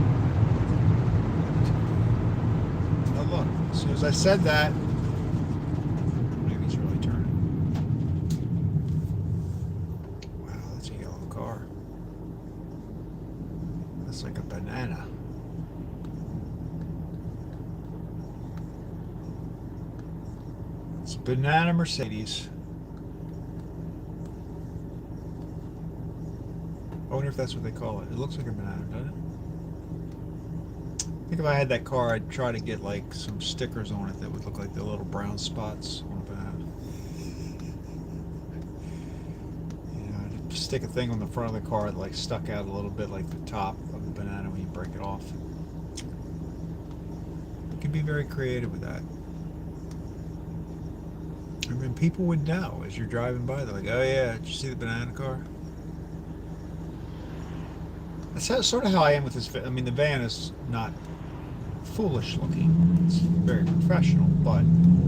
Oh, look. As soon as I said that, maybe he's really turning. Wow, that's a yellow car. That's like a banana. It's a banana Mercedes. I wonder if that's what they call it. It looks like a banana, doesn't it? I think if I had that car, I'd try to get like some stickers on it that would look like the little brown spots on a banana. I'd stick a thing on the front of the car that like stuck out a little bit like the top of the banana when you break it off. You can be very creative with that. I mean, people would know as you're driving by. They're like, oh yeah, did you see the banana car? That's sort of how I am with this. I mean, the van is not foolish looking. It's very professional, but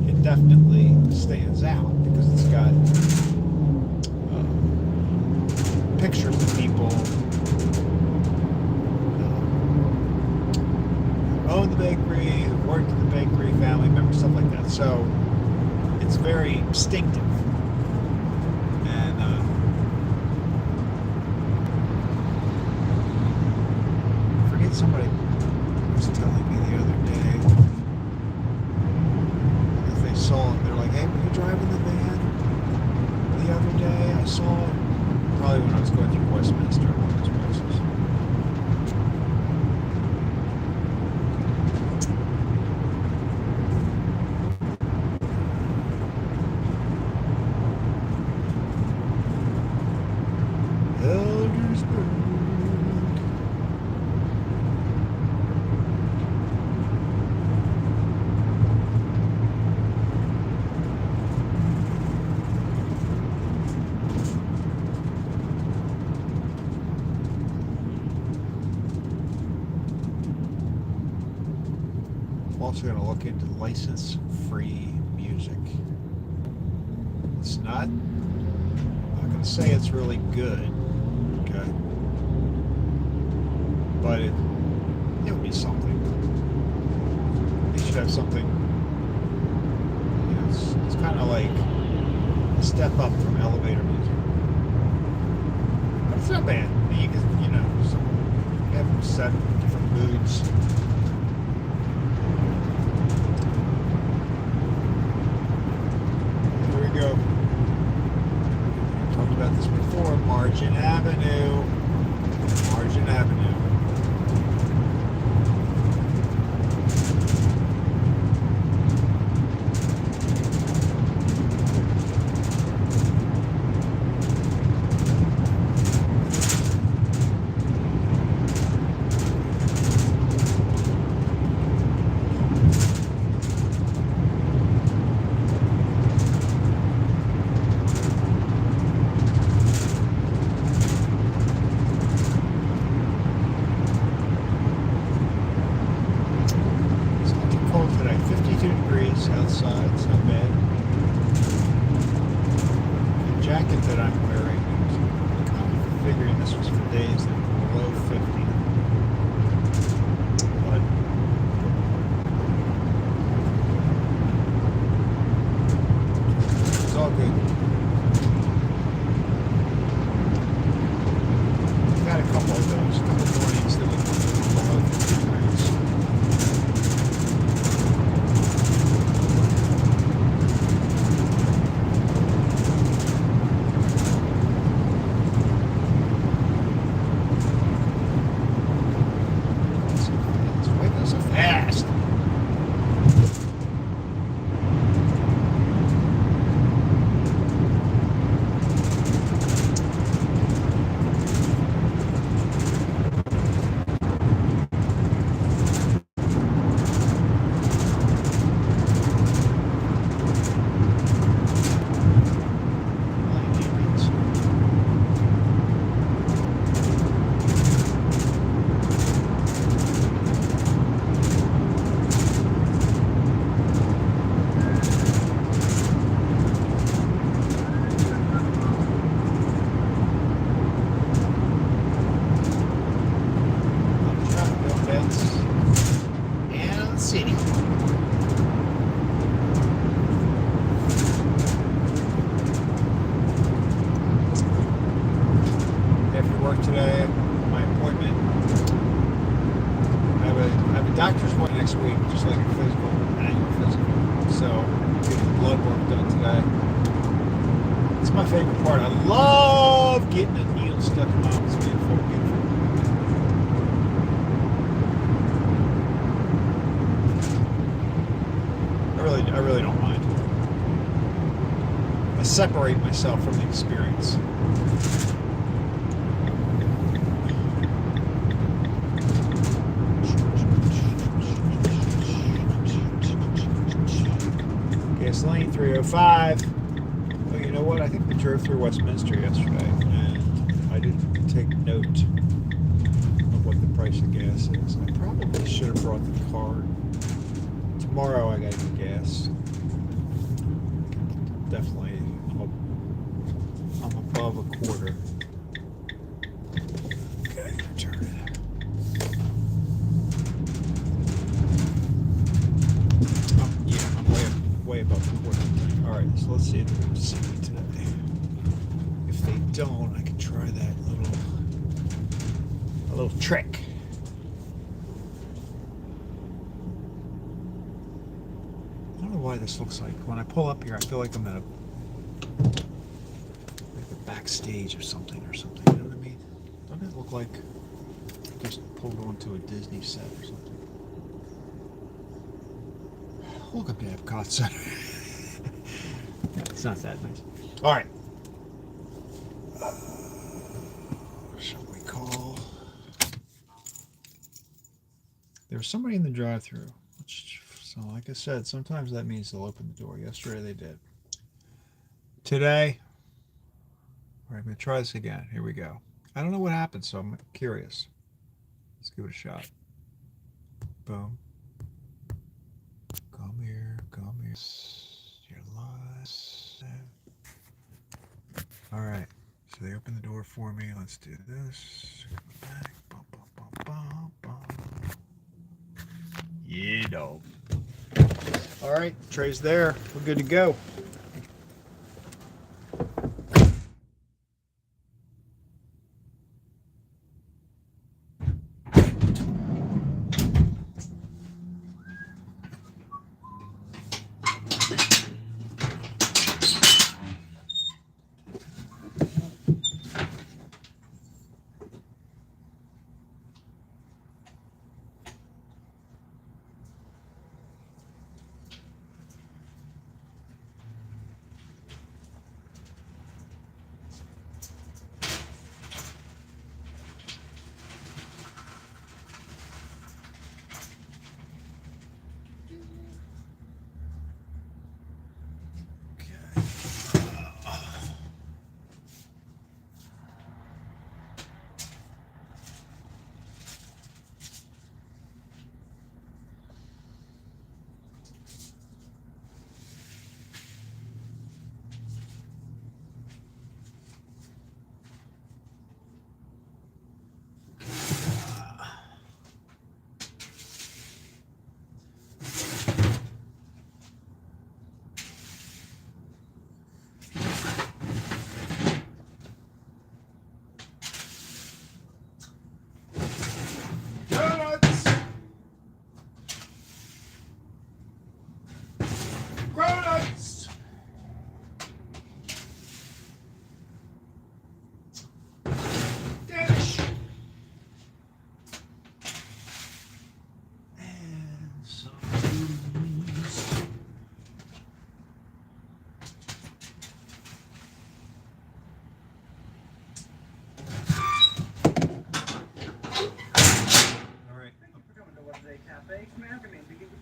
it definitely stands out because it's got pictures of people who own the bakery, who worked at the bakery, family members, stuff like that. So it's very distinctive. And somebody was telling me the other day if they saw it, they're like, hey, were you driving the van the other day? I saw it. Probably when I was going through Westminster, one of those places. Also going to look into license-free music. It's not, I'm not going to say it's really good, okay? But it would be something. They should have something, you know, it's kind of like a step up from elevator music. But it's not bad. I mean, you can, you know, you have them set different moods. Go. I talked about this before. Margin Avenue. Margin Avenue. Outside, it's not bad. The jacket that I'm wearing, I'm kind of figuring this was for days that were below 50. But it's all good. We've had a couple of those, a couple mornings that we were below 50 degrees. work today. My appointment. I have a doctor's appointment next week, just like a physical, annual physical. So I'm getting blood work done today. It's my favorite part. I love getting a needle stuck in my arm. It's beautiful, beautiful. I really don't mind. I separate myself from the experience. Gasoline 305. Oh, you know what? I think we drove through Westminster yesterday, and I didn't take note of what the price of gas is. I probably should have brought the card. Tomorrow I gotta get gas. Definitely, I'm above a quarter. Okay, turn it. Oh, yeah, I'm way above the quarter. All right, so let's see if they're gonna see me today. If they don't, I can try that little trick. I don't know why this looks like, when I pull up here, I feel like I'm at like the backstage of something, you know what I mean? Doesn't it look like I just pulled onto a Disney set or something? Look up the Epcot Center. It's not that nice. All right. Shall we call? There was somebody in the drive-thru. So, like I said, sometimes that means they'll open the door. Yesterday they did. Today, all right, I'm going to try this again. Here we go. I don't know what happened, so I'm curious. Let's give it a shot. Boom. Come here. You're live. All right. So they opened the door for me. Let's do this. Back. Bum, bum, bum, bum, bum. Yeah, dog. All right, tray's there. We're good to go.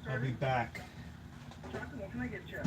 I'll be back.
What can I get you?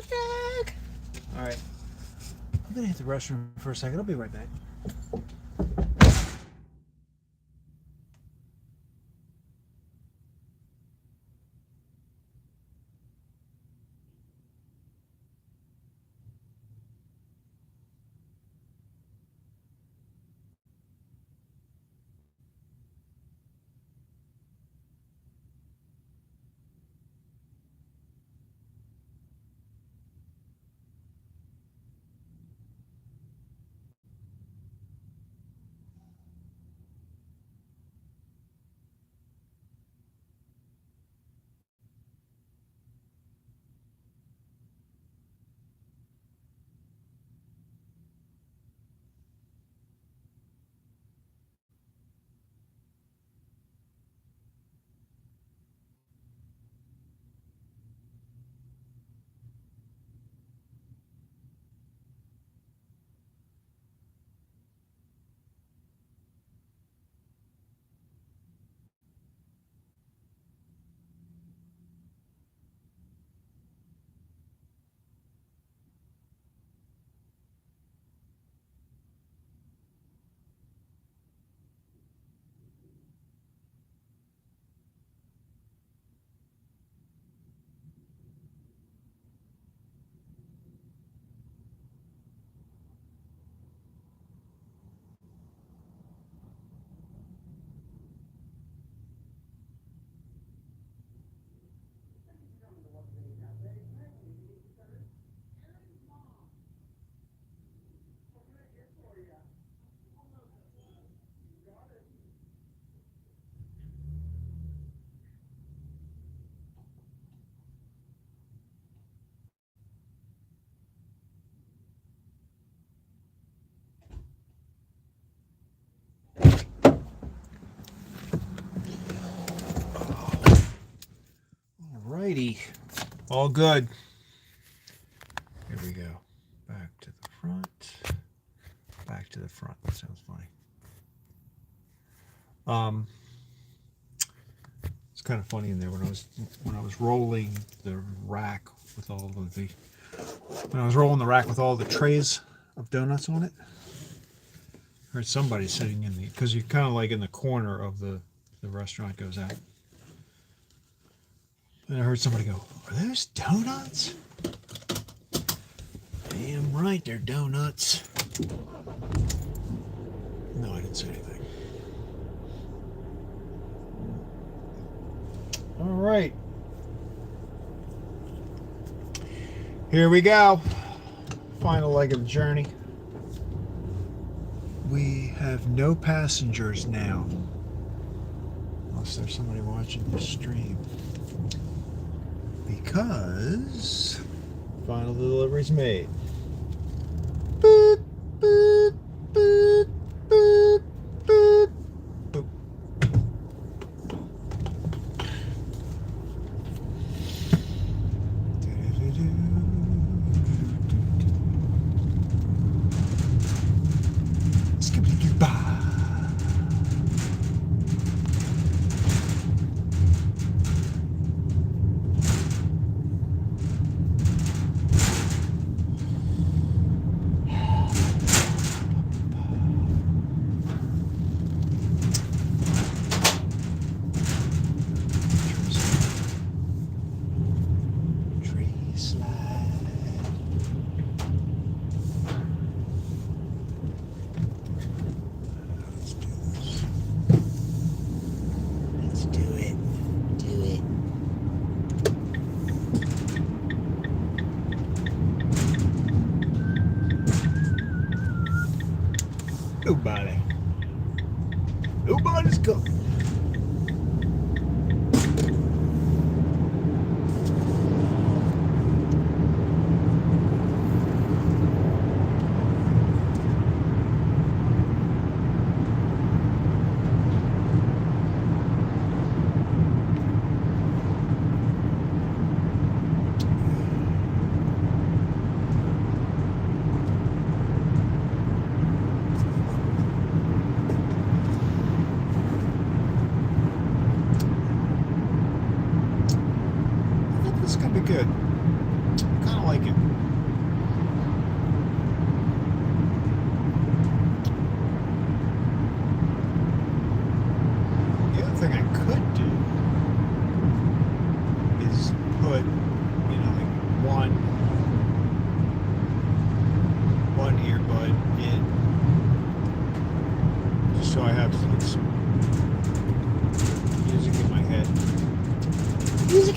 dog. All right. I'm gonna hit the restroom for a second. I'll be right back. Alrighty. All good. Here we go. Back to the front. Back to the front. That sounds funny. It's kind of funny in there when I was rolling the rack with all of the trays of donuts on it. I heard somebody sitting in the, because you're kind of like in the corner of the restaurant goes out. And I heard somebody go, "Are those donuts?" Damn right, they're donuts. No, I didn't say anything. All right. Here we go. Final leg of the journey. We have no passengers now. Unless there's somebody watching the stream. Because final delivery's made. Boop, boop, boop, boop, boop, boop. Skippity-doo-bah. Nobody's coming. Good. I kind of like it.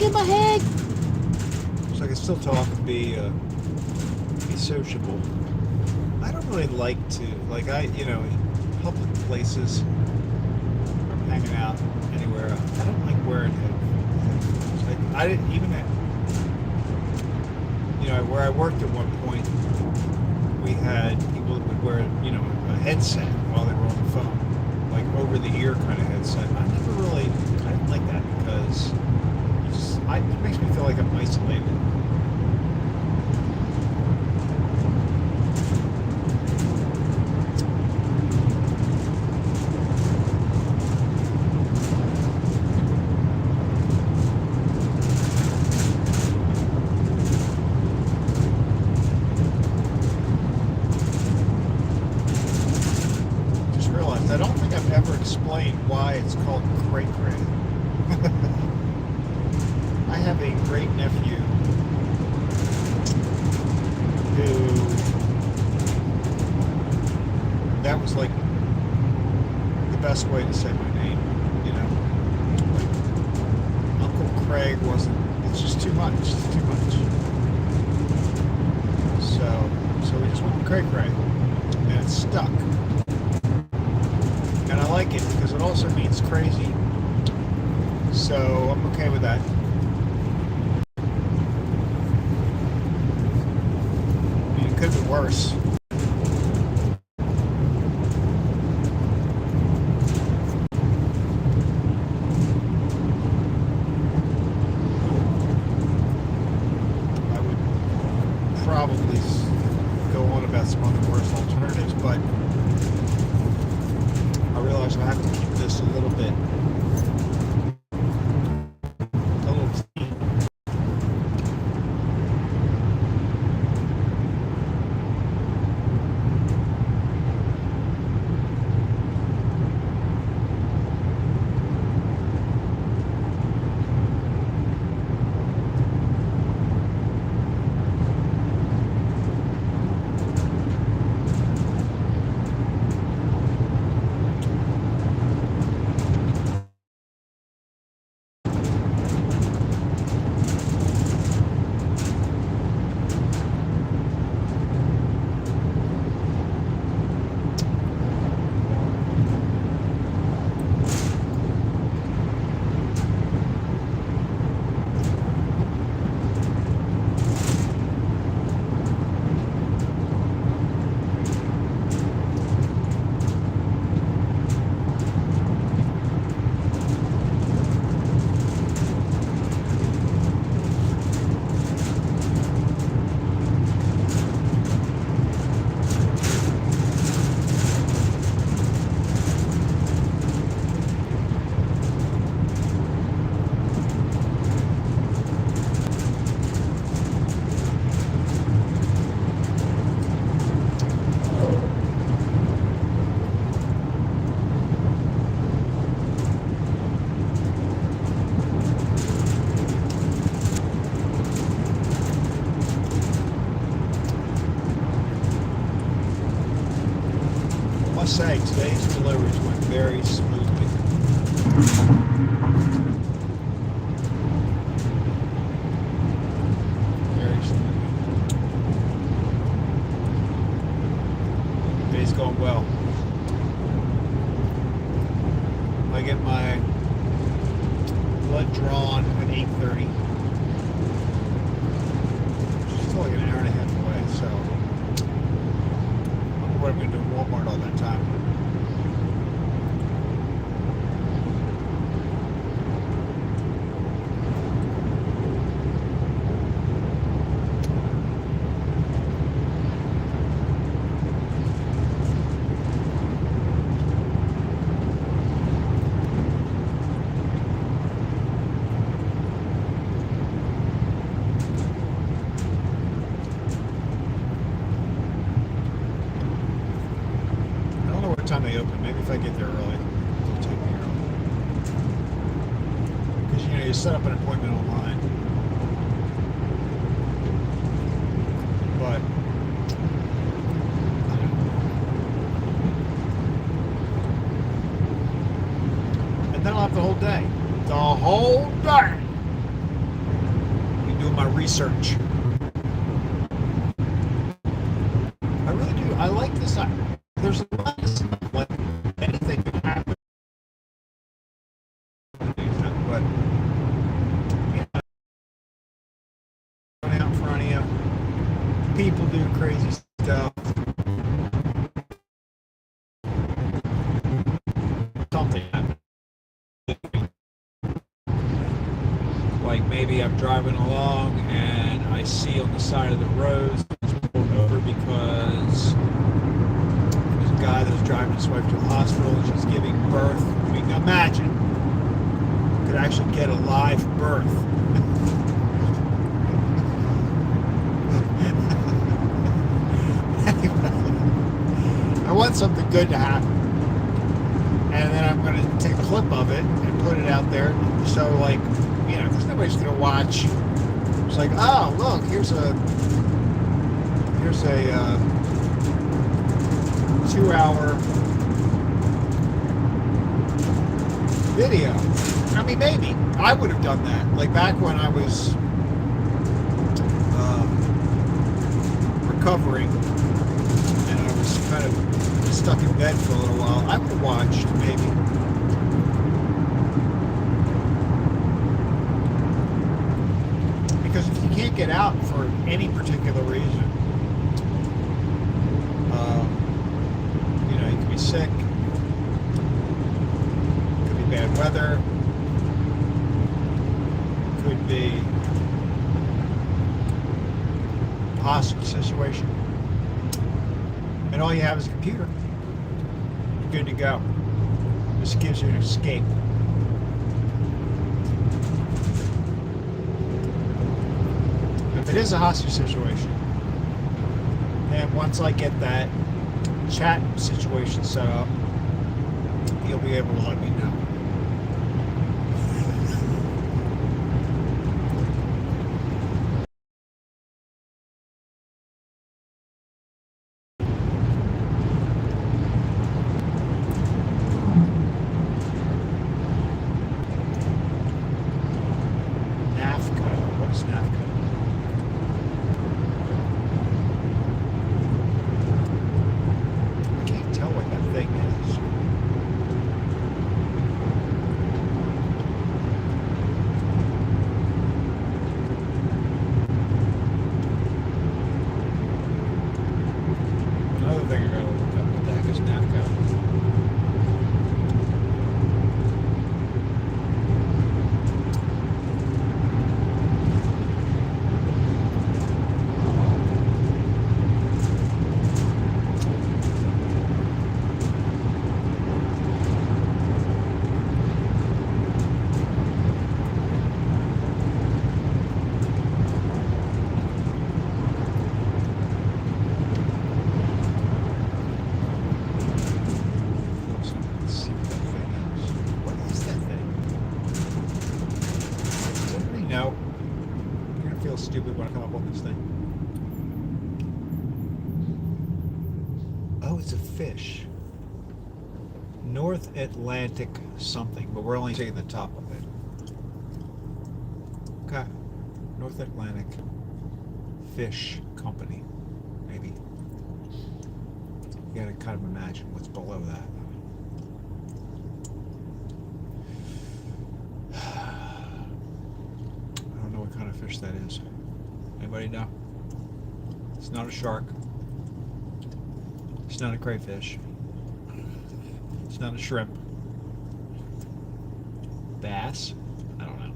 in my head. So I can still talk and be sociable. I don't really like to, public places, or hanging out anywhere. I don't like wearing headphones. I didn't even at, where I worked at one point, we had people that would wear, a headset while they were on the phone, like over the ear kind of headset. I didn't like that because it makes me feel like I'm isolated. I don't think I've ever explained why it's called Craycray. I have a great nephew who, that was like the best way to say my name, Like, Uncle Craig wasn't, it's just too much, it's too much. So we just went with Craycray, and it's stuck. And I like it because it also means crazy. So I'm okay with that. I mean, it could be worse. I would probably go on about some other worse alternatives, but I realize I have to keep this a little clean. Say today's deliveries went very smoothly. Very smoothly. Today's going well. I get my blood drawn at 8:30. Still like an hour and a half away, so what I'm going to do in Walmart all that time. Time they open. Maybe if I get there early, they'll take me early. Because you set up an appointment online. But I don't know. And then I'll have the whole day. The whole day. doing my research. I really do. I like this. There's a lot of stuff. Like anything can happen. But yeah, out in front of you. People do crazy stuff. Something happens. Like maybe I'm driving along and I see on the side of the road pulled over because there's a guy that was driving his wife to the hospital and she's giving birth. I mean, imagine could actually get a live birth. Anyway, I want something good to happen. And then I'm going to take a clip of it and put it out there. So, like, you know, because nobody's going to watch. It's like, oh, look, here's a 2-hour video. I mean, maybe I would have done that. Like back when I was recovering and I was kind of stuck in bed for a little while, I would have watched maybe. Because if you can't get out for any particular reason, you know, you could be sick, could be bad weather, could be a hostage situation, and all you have is a computer. You're good to go. This gives you an escape. If it is a hostage situation, and once I get that chat situation set up, you'll be able to let me know. What is NAFCO? I can't tell what that thing is. Another thing I gotta look up. What the heck is NAFCO? No. You're going to feel stupid when I come up with this thing. Oh, it's a fish. North Atlantic something, but we're only taking the top of it. Okay. North Atlantic Fish Company. Maybe. You gotta kind of imagine what's below that. What kind of fish that is? Anybody know? It's not a shark. It's not a crayfish. It's not a shrimp. Bass? I don't know.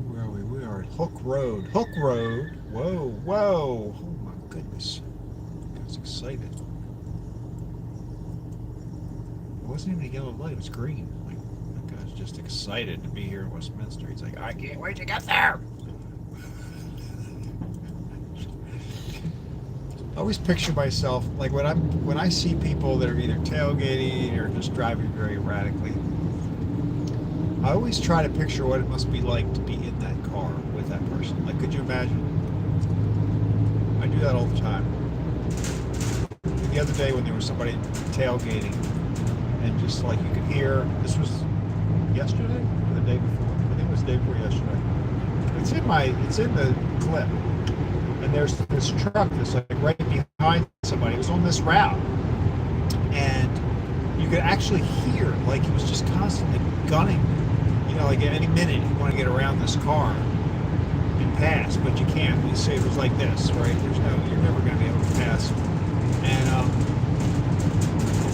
Where are we? We are at Hook Road. Hook Road. Whoa, whoa. Oh my goodness. I was excited. It wasn't even a yellow light, it was green. Like, that guy's just excited to be here in Westminster. He's like, I can't wait to get there. I always picture myself, like when I see people that are either tailgating or just driving very erratically, I always try to picture what it must be like to be in that car with that person. Like, could you imagine? I do that all the time. the other day when there was somebody tailgating, and just like you could hear, this was yesterday or the day before. I think it was the day before yesterday. It's in the clip, and there's this truck that's like right behind somebody. It was on this route, and you could actually hear like he was just constantly gunning. You know, like at any minute you want to get around this car and pass, but you can't. You say it was like this, right? You're never going to be able to pass. And I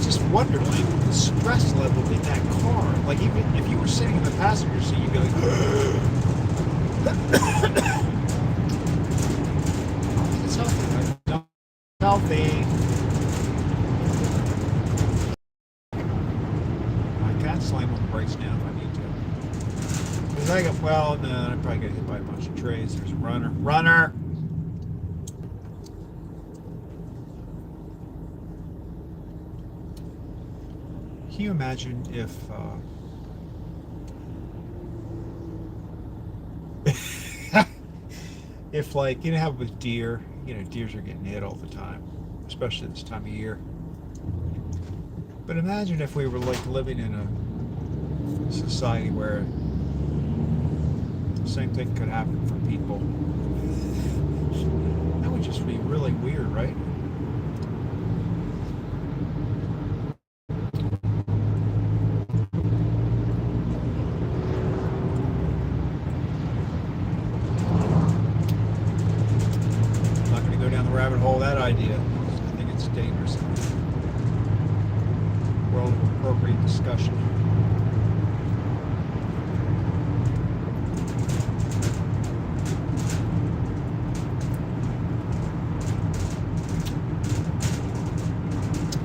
just wondered, like, the stress level in that car. Like, even if you were sitting in the passenger seat, you'd be like, I think it's healthy. Right? It's healthy. I can't slam on the brakes now if I need to. Because I got, well, no, I probably got hit by a bunch of trays. There's a runner. Runner! Can you imagine if like, you know how with deers are getting hit all the time, especially this time of year. But imagine if we were like living in a society where the same thing could happen for people. That would just be really weird, right? Rabbit hole that idea. I think it's dangerous. World of appropriate discussion.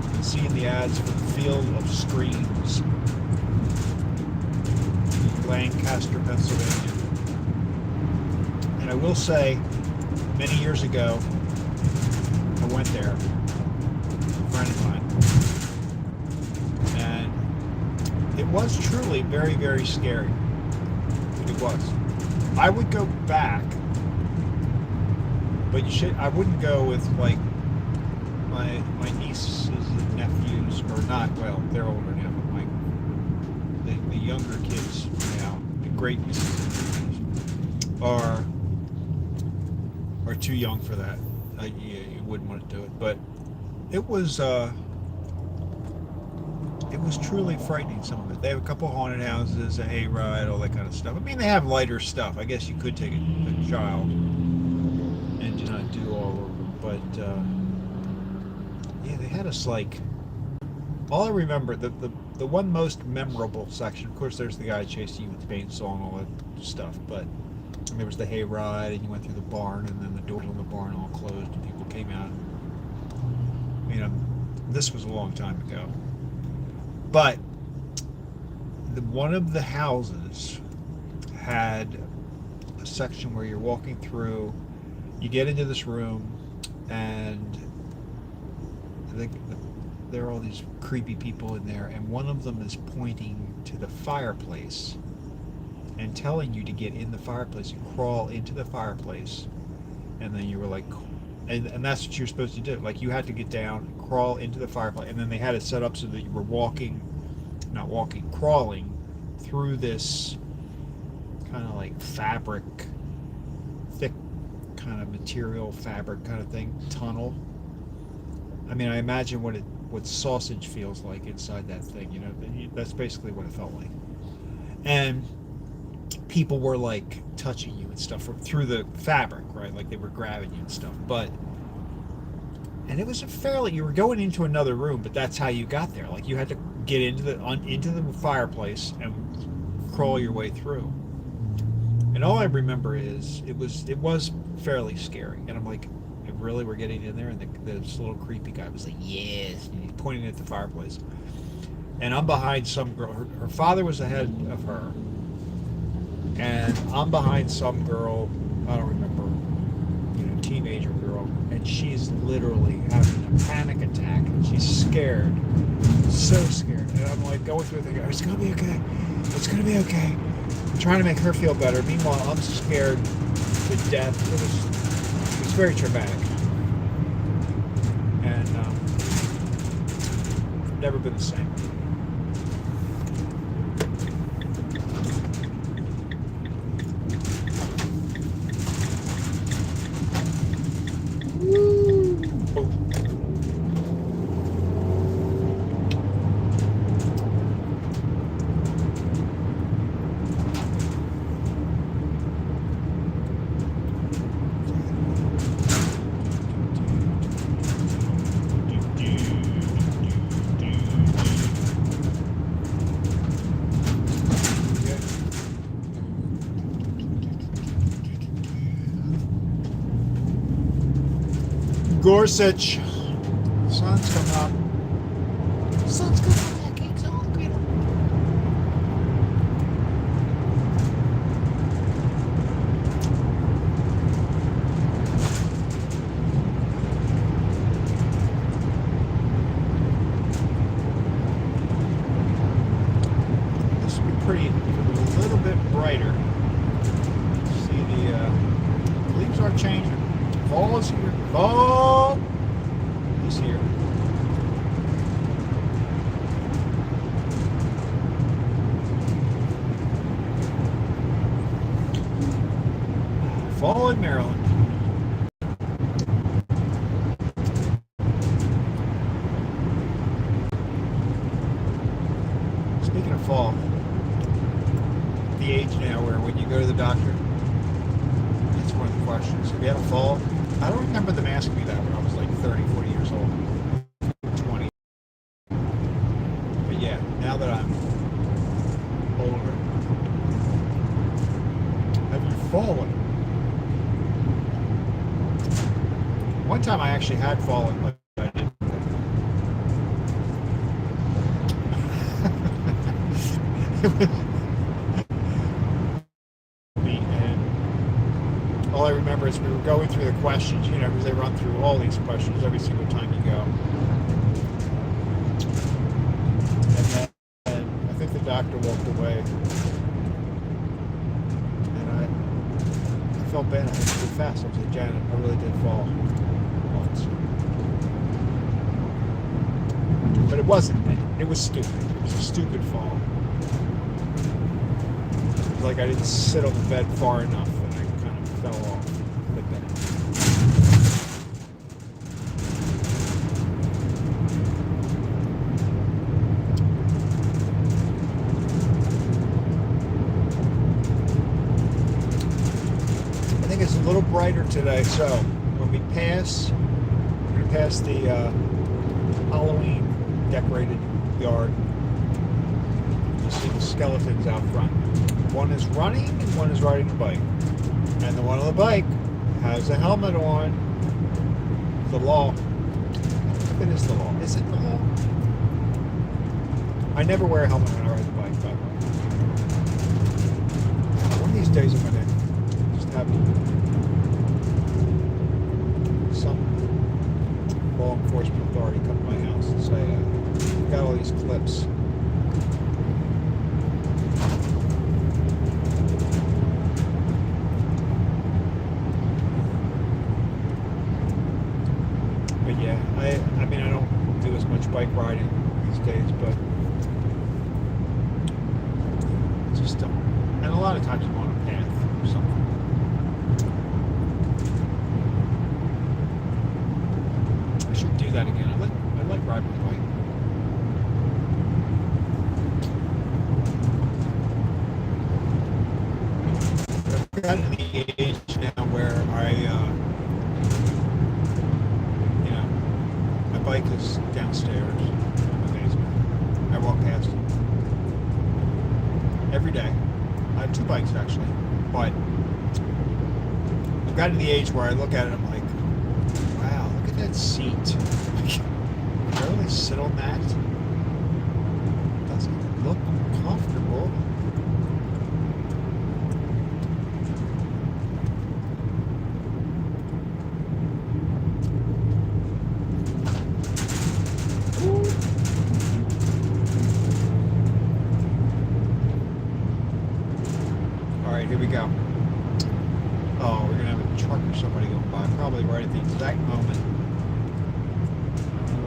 You can see in the ads for the Field of Screams, Lancaster, Pennsylvania. And I will say, many years ago, I went there, a friend of mine, and it was truly very, very scary. It was. I would go back, but I wouldn't go with like my nieces and nephews, or not. Well, they're older now, but the younger kids now, the great nieces and nephews, are too young for that. You wouldn't want to do it, but it was truly frightening, some of it. They have a couple haunted houses, a hayride, all that kind of stuff. I mean, they have lighter stuff. I guess you could take a child and just not do all of them, but yeah, they had us like, all I remember, the one most memorable section, of course, there's the guy chasing you with the chainsaw and all that stuff, but and there was the hayride, and you went through the barn, and then the doors on the barn all closed, and people came out. You know, this was a long time ago. But one of the houses had a section where you're walking through, you get into this room, and there are all these creepy people in there, and one of them is pointing to the fireplace and telling you to get in the fireplace and crawl into the fireplace. And then you were like, and that's what you're supposed to do. Like, you had to get down, crawl into the fireplace, and then they had it set up so that you were crawling through this kind of like fabric, thick kind of material, fabric kind of thing, tunnel. I mean, I imagine what sausage feels like inside that thing, you know. That's basically what it felt like. And people were like touching you and stuff through the fabric, right? Like they were grabbing you and stuff. And it was you were going into another room, but that's how you got there. Like, you had to get into the fireplace and crawl your way through. And all I remember is it was fairly scary. And I'm like, really, we're getting in there? And this little creepy guy was like, yes, and he's pointing at the fireplace. And I'm behind some girl. Her father was ahead of her. And I'm behind some girl, I don't remember, teenager girl, and she's literally having a panic attack. She's scared, so scared. And I'm like going through the thing, it's gonna be okay, it's gonna be okay. I'm trying to make her feel better. Meanwhile, I'm scared to death. It was very traumatic. And never been the same. Oh. Gorsuch. Sun's coming up. Sun's coming up. That cake's on. Get 'em. This will be pretty. A little bit brighter. See the leaves are changing. Fall is here. Fall is here. Fall in Maryland. Speaking of fall, the age now where when you go to the doctor, that's one of the questions. Have you had a fall? I don't remember them asking me that when I was like 30, 40 years old. 20. But yeah, now that I'm older, have you fallen? One time I actually had fallen, but I didn't. All I remember is we were going through the questions, you know, because they run through all these questions every single time you go. And I think the doctor walked away. And I felt bad. I had to go fast. I was like, Janet, I really did fall once. But it wasn't. It was stupid. It was a stupid fall. It was like I didn't sit on the bed far enough. Fell off like that. I think it's a little brighter today, so when we pass, we're going to pass the Halloween decorated yard. You'll see the skeletons out front. One is running and one is riding a bike. And the one on the bike has a helmet on. The law. It is the law. Is it the law? I never wear a helmet when I ride the bike, by the way. One of these days I'm going to just have some law enforcement authority come to my house and say, I've got all these clips. I mean, I don't do as much bike riding these days, but just don't. And a lot of times I'm on a path or something. I should do that again. I like riding my bike. I've gotten to the age now where my bike is downstairs in my basement. I walk past it every day. I have two bikes actually, but I've gotten to the age where I look at it and I'm like, wow, look at that seat. I can barely sit on that. It doesn't look comfortable. Here we go. Oh, we're gonna have a truck or somebody going by, probably right at the exact moment.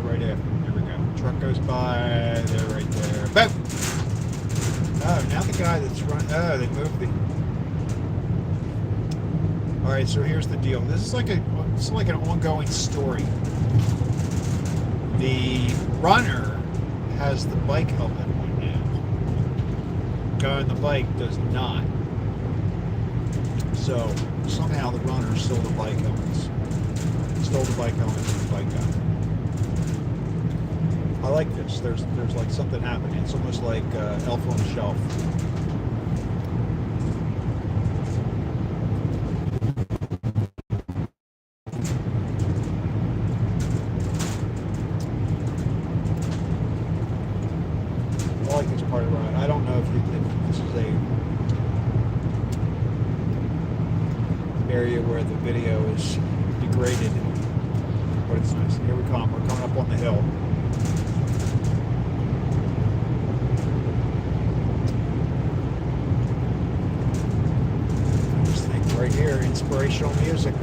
Right after. Here we go. Truck goes by. They're right there. Boom! Oh, now the guy that's running. Oh, they moved the. All right, so here's the deal. This is like an ongoing story. The runner has the bike helmet on now. Guy on the bike does not. So somehow the runner stole the bike helmets. Stole the bike helmets from the bike guy. I like this. There's like something happening. It's almost like Elf on the Shelf. I like this part of the ride. I don't know if this is a area where the video is degraded, but it's nice. Here we come. We're coming up on the hill. This thing right here, inspirational music.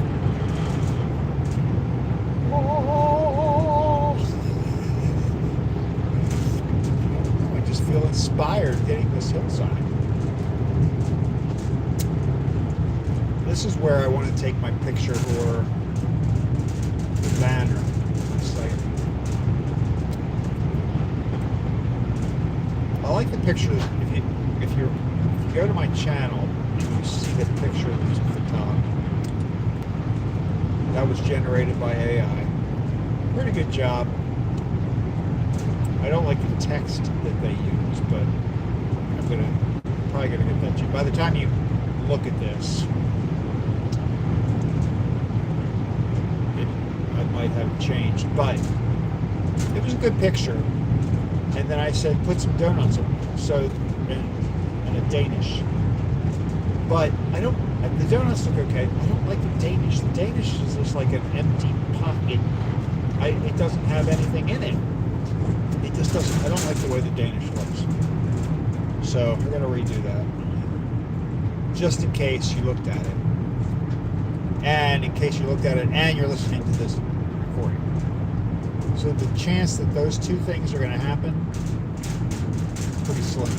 I just feel inspired hitting this hillside. This is where I want to take my picture for the banner. It's like, I like the picture. If you go to my channel and you see the picture that's at the top, that was generated by A.K.A. Pretty good job. I don't like the text that they use, but I'm probably gonna get that. By the time you look at this, I might have changed, but it was a good picture. And then I said, put some donuts on it. So, and a Danish. But I don't, the donuts look okay. I don't like the Danish. The Danish is just like an empty pocket. It doesn't have anything in it. It just doesn't, I don't like the way the Danish looks. So we're going to redo that. Just in case you looked at it. And in case you looked at it and you're listening to this recording. So the chance that those two things are going to happen, pretty slim.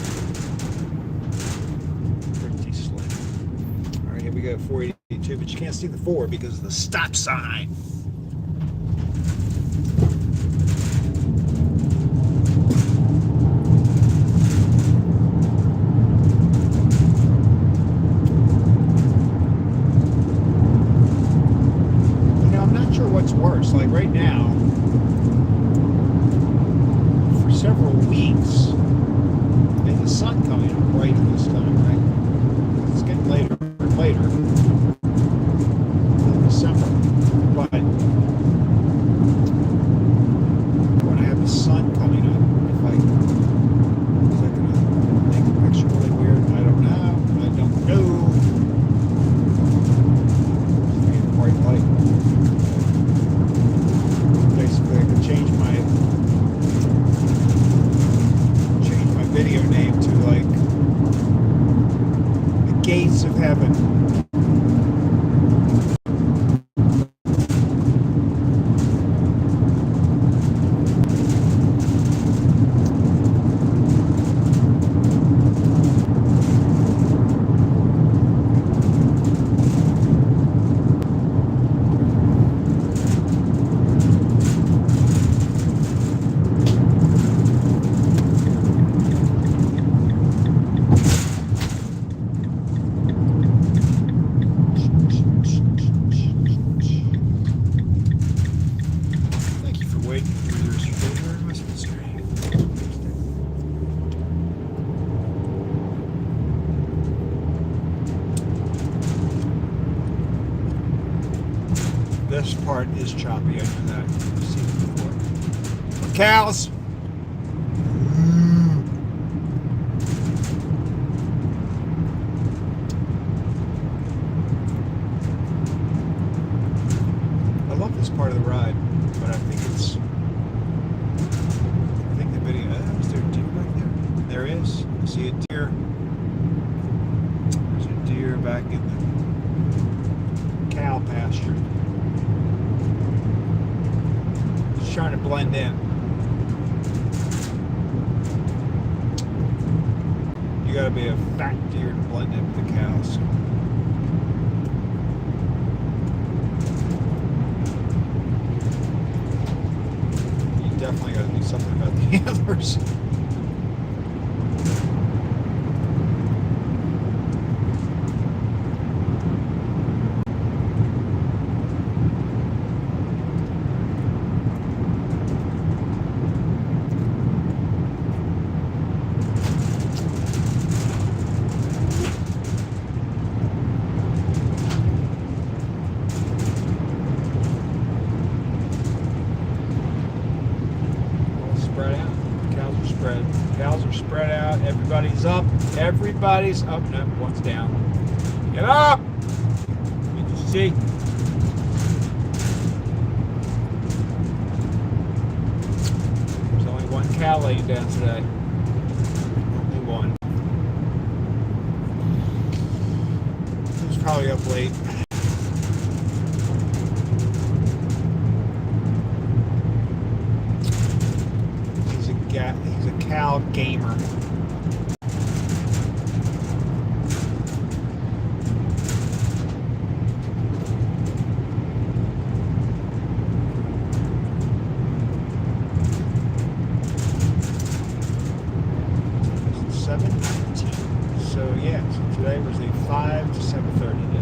Pretty slim. All right, here we go, 482, but you can't see the 4 because of the stop sign. What's worse, like right now, for several weeks, and the sun coming up right at this time, right? It's getting later and later in December, but when I have the sun coming up, is that going to make the picture really weird? I don't know. It's getting bright light. Basically, I could change my video name to like the Gates of Heaven. This part is choppy, I know that. I've seen it before. Cows! I love this part of the ride, but I think the video, is there a deer back there? There is. I see a deer. There's a deer back in the cow pasture. Trying to blend in. got to be a fat deer to blend in with the cows. You definitely got to do something about the antlers. Cows are spread out. Everybody's up. Everybody's up. No, one's down. Get up! Did you see? There's only one cow laying down today. Only one. He was probably up late. He's a cow gamer. It's 7:15. So yeah, so today was a 5 to 7:30 day.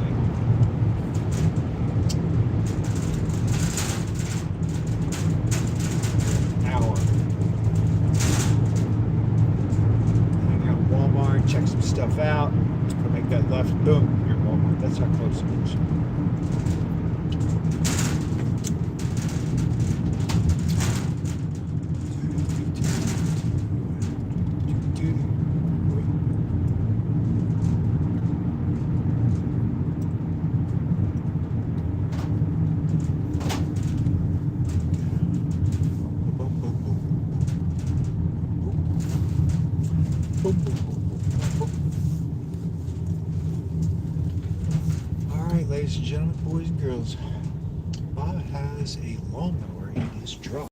Check some stuff out. I'll make that left. Boom. You're at Walmart. That's how close it is. Ladies and gentlemen, boys and girls, Bob has a lawnmower in his truck.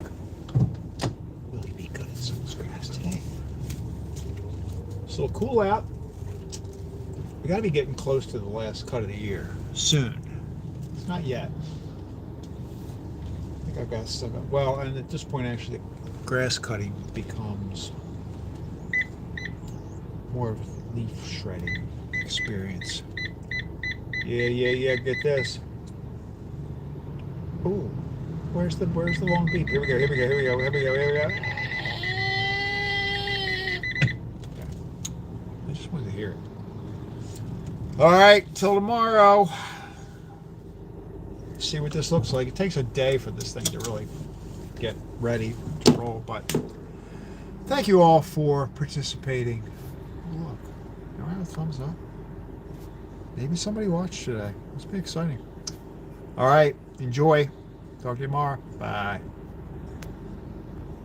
Will he be cutting some grass today? It's a little cool out. We got to be getting close to the last cut of the year soon. It's not yet. I think I've got stuff. Well, and at this point, actually, grass cutting becomes more of a leaf shredding experience. Yeah, get this. Ooh, where's the long beep? Here we go. I just wanted to hear it. All right, till tomorrow. See what this looks like. It takes a day for this thing to really get ready to roll, but thank you all for participating. Look, all right, thumbs up. Maybe somebody watched today. Must be exciting. All right. Enjoy. Talk to you tomorrow. Bye.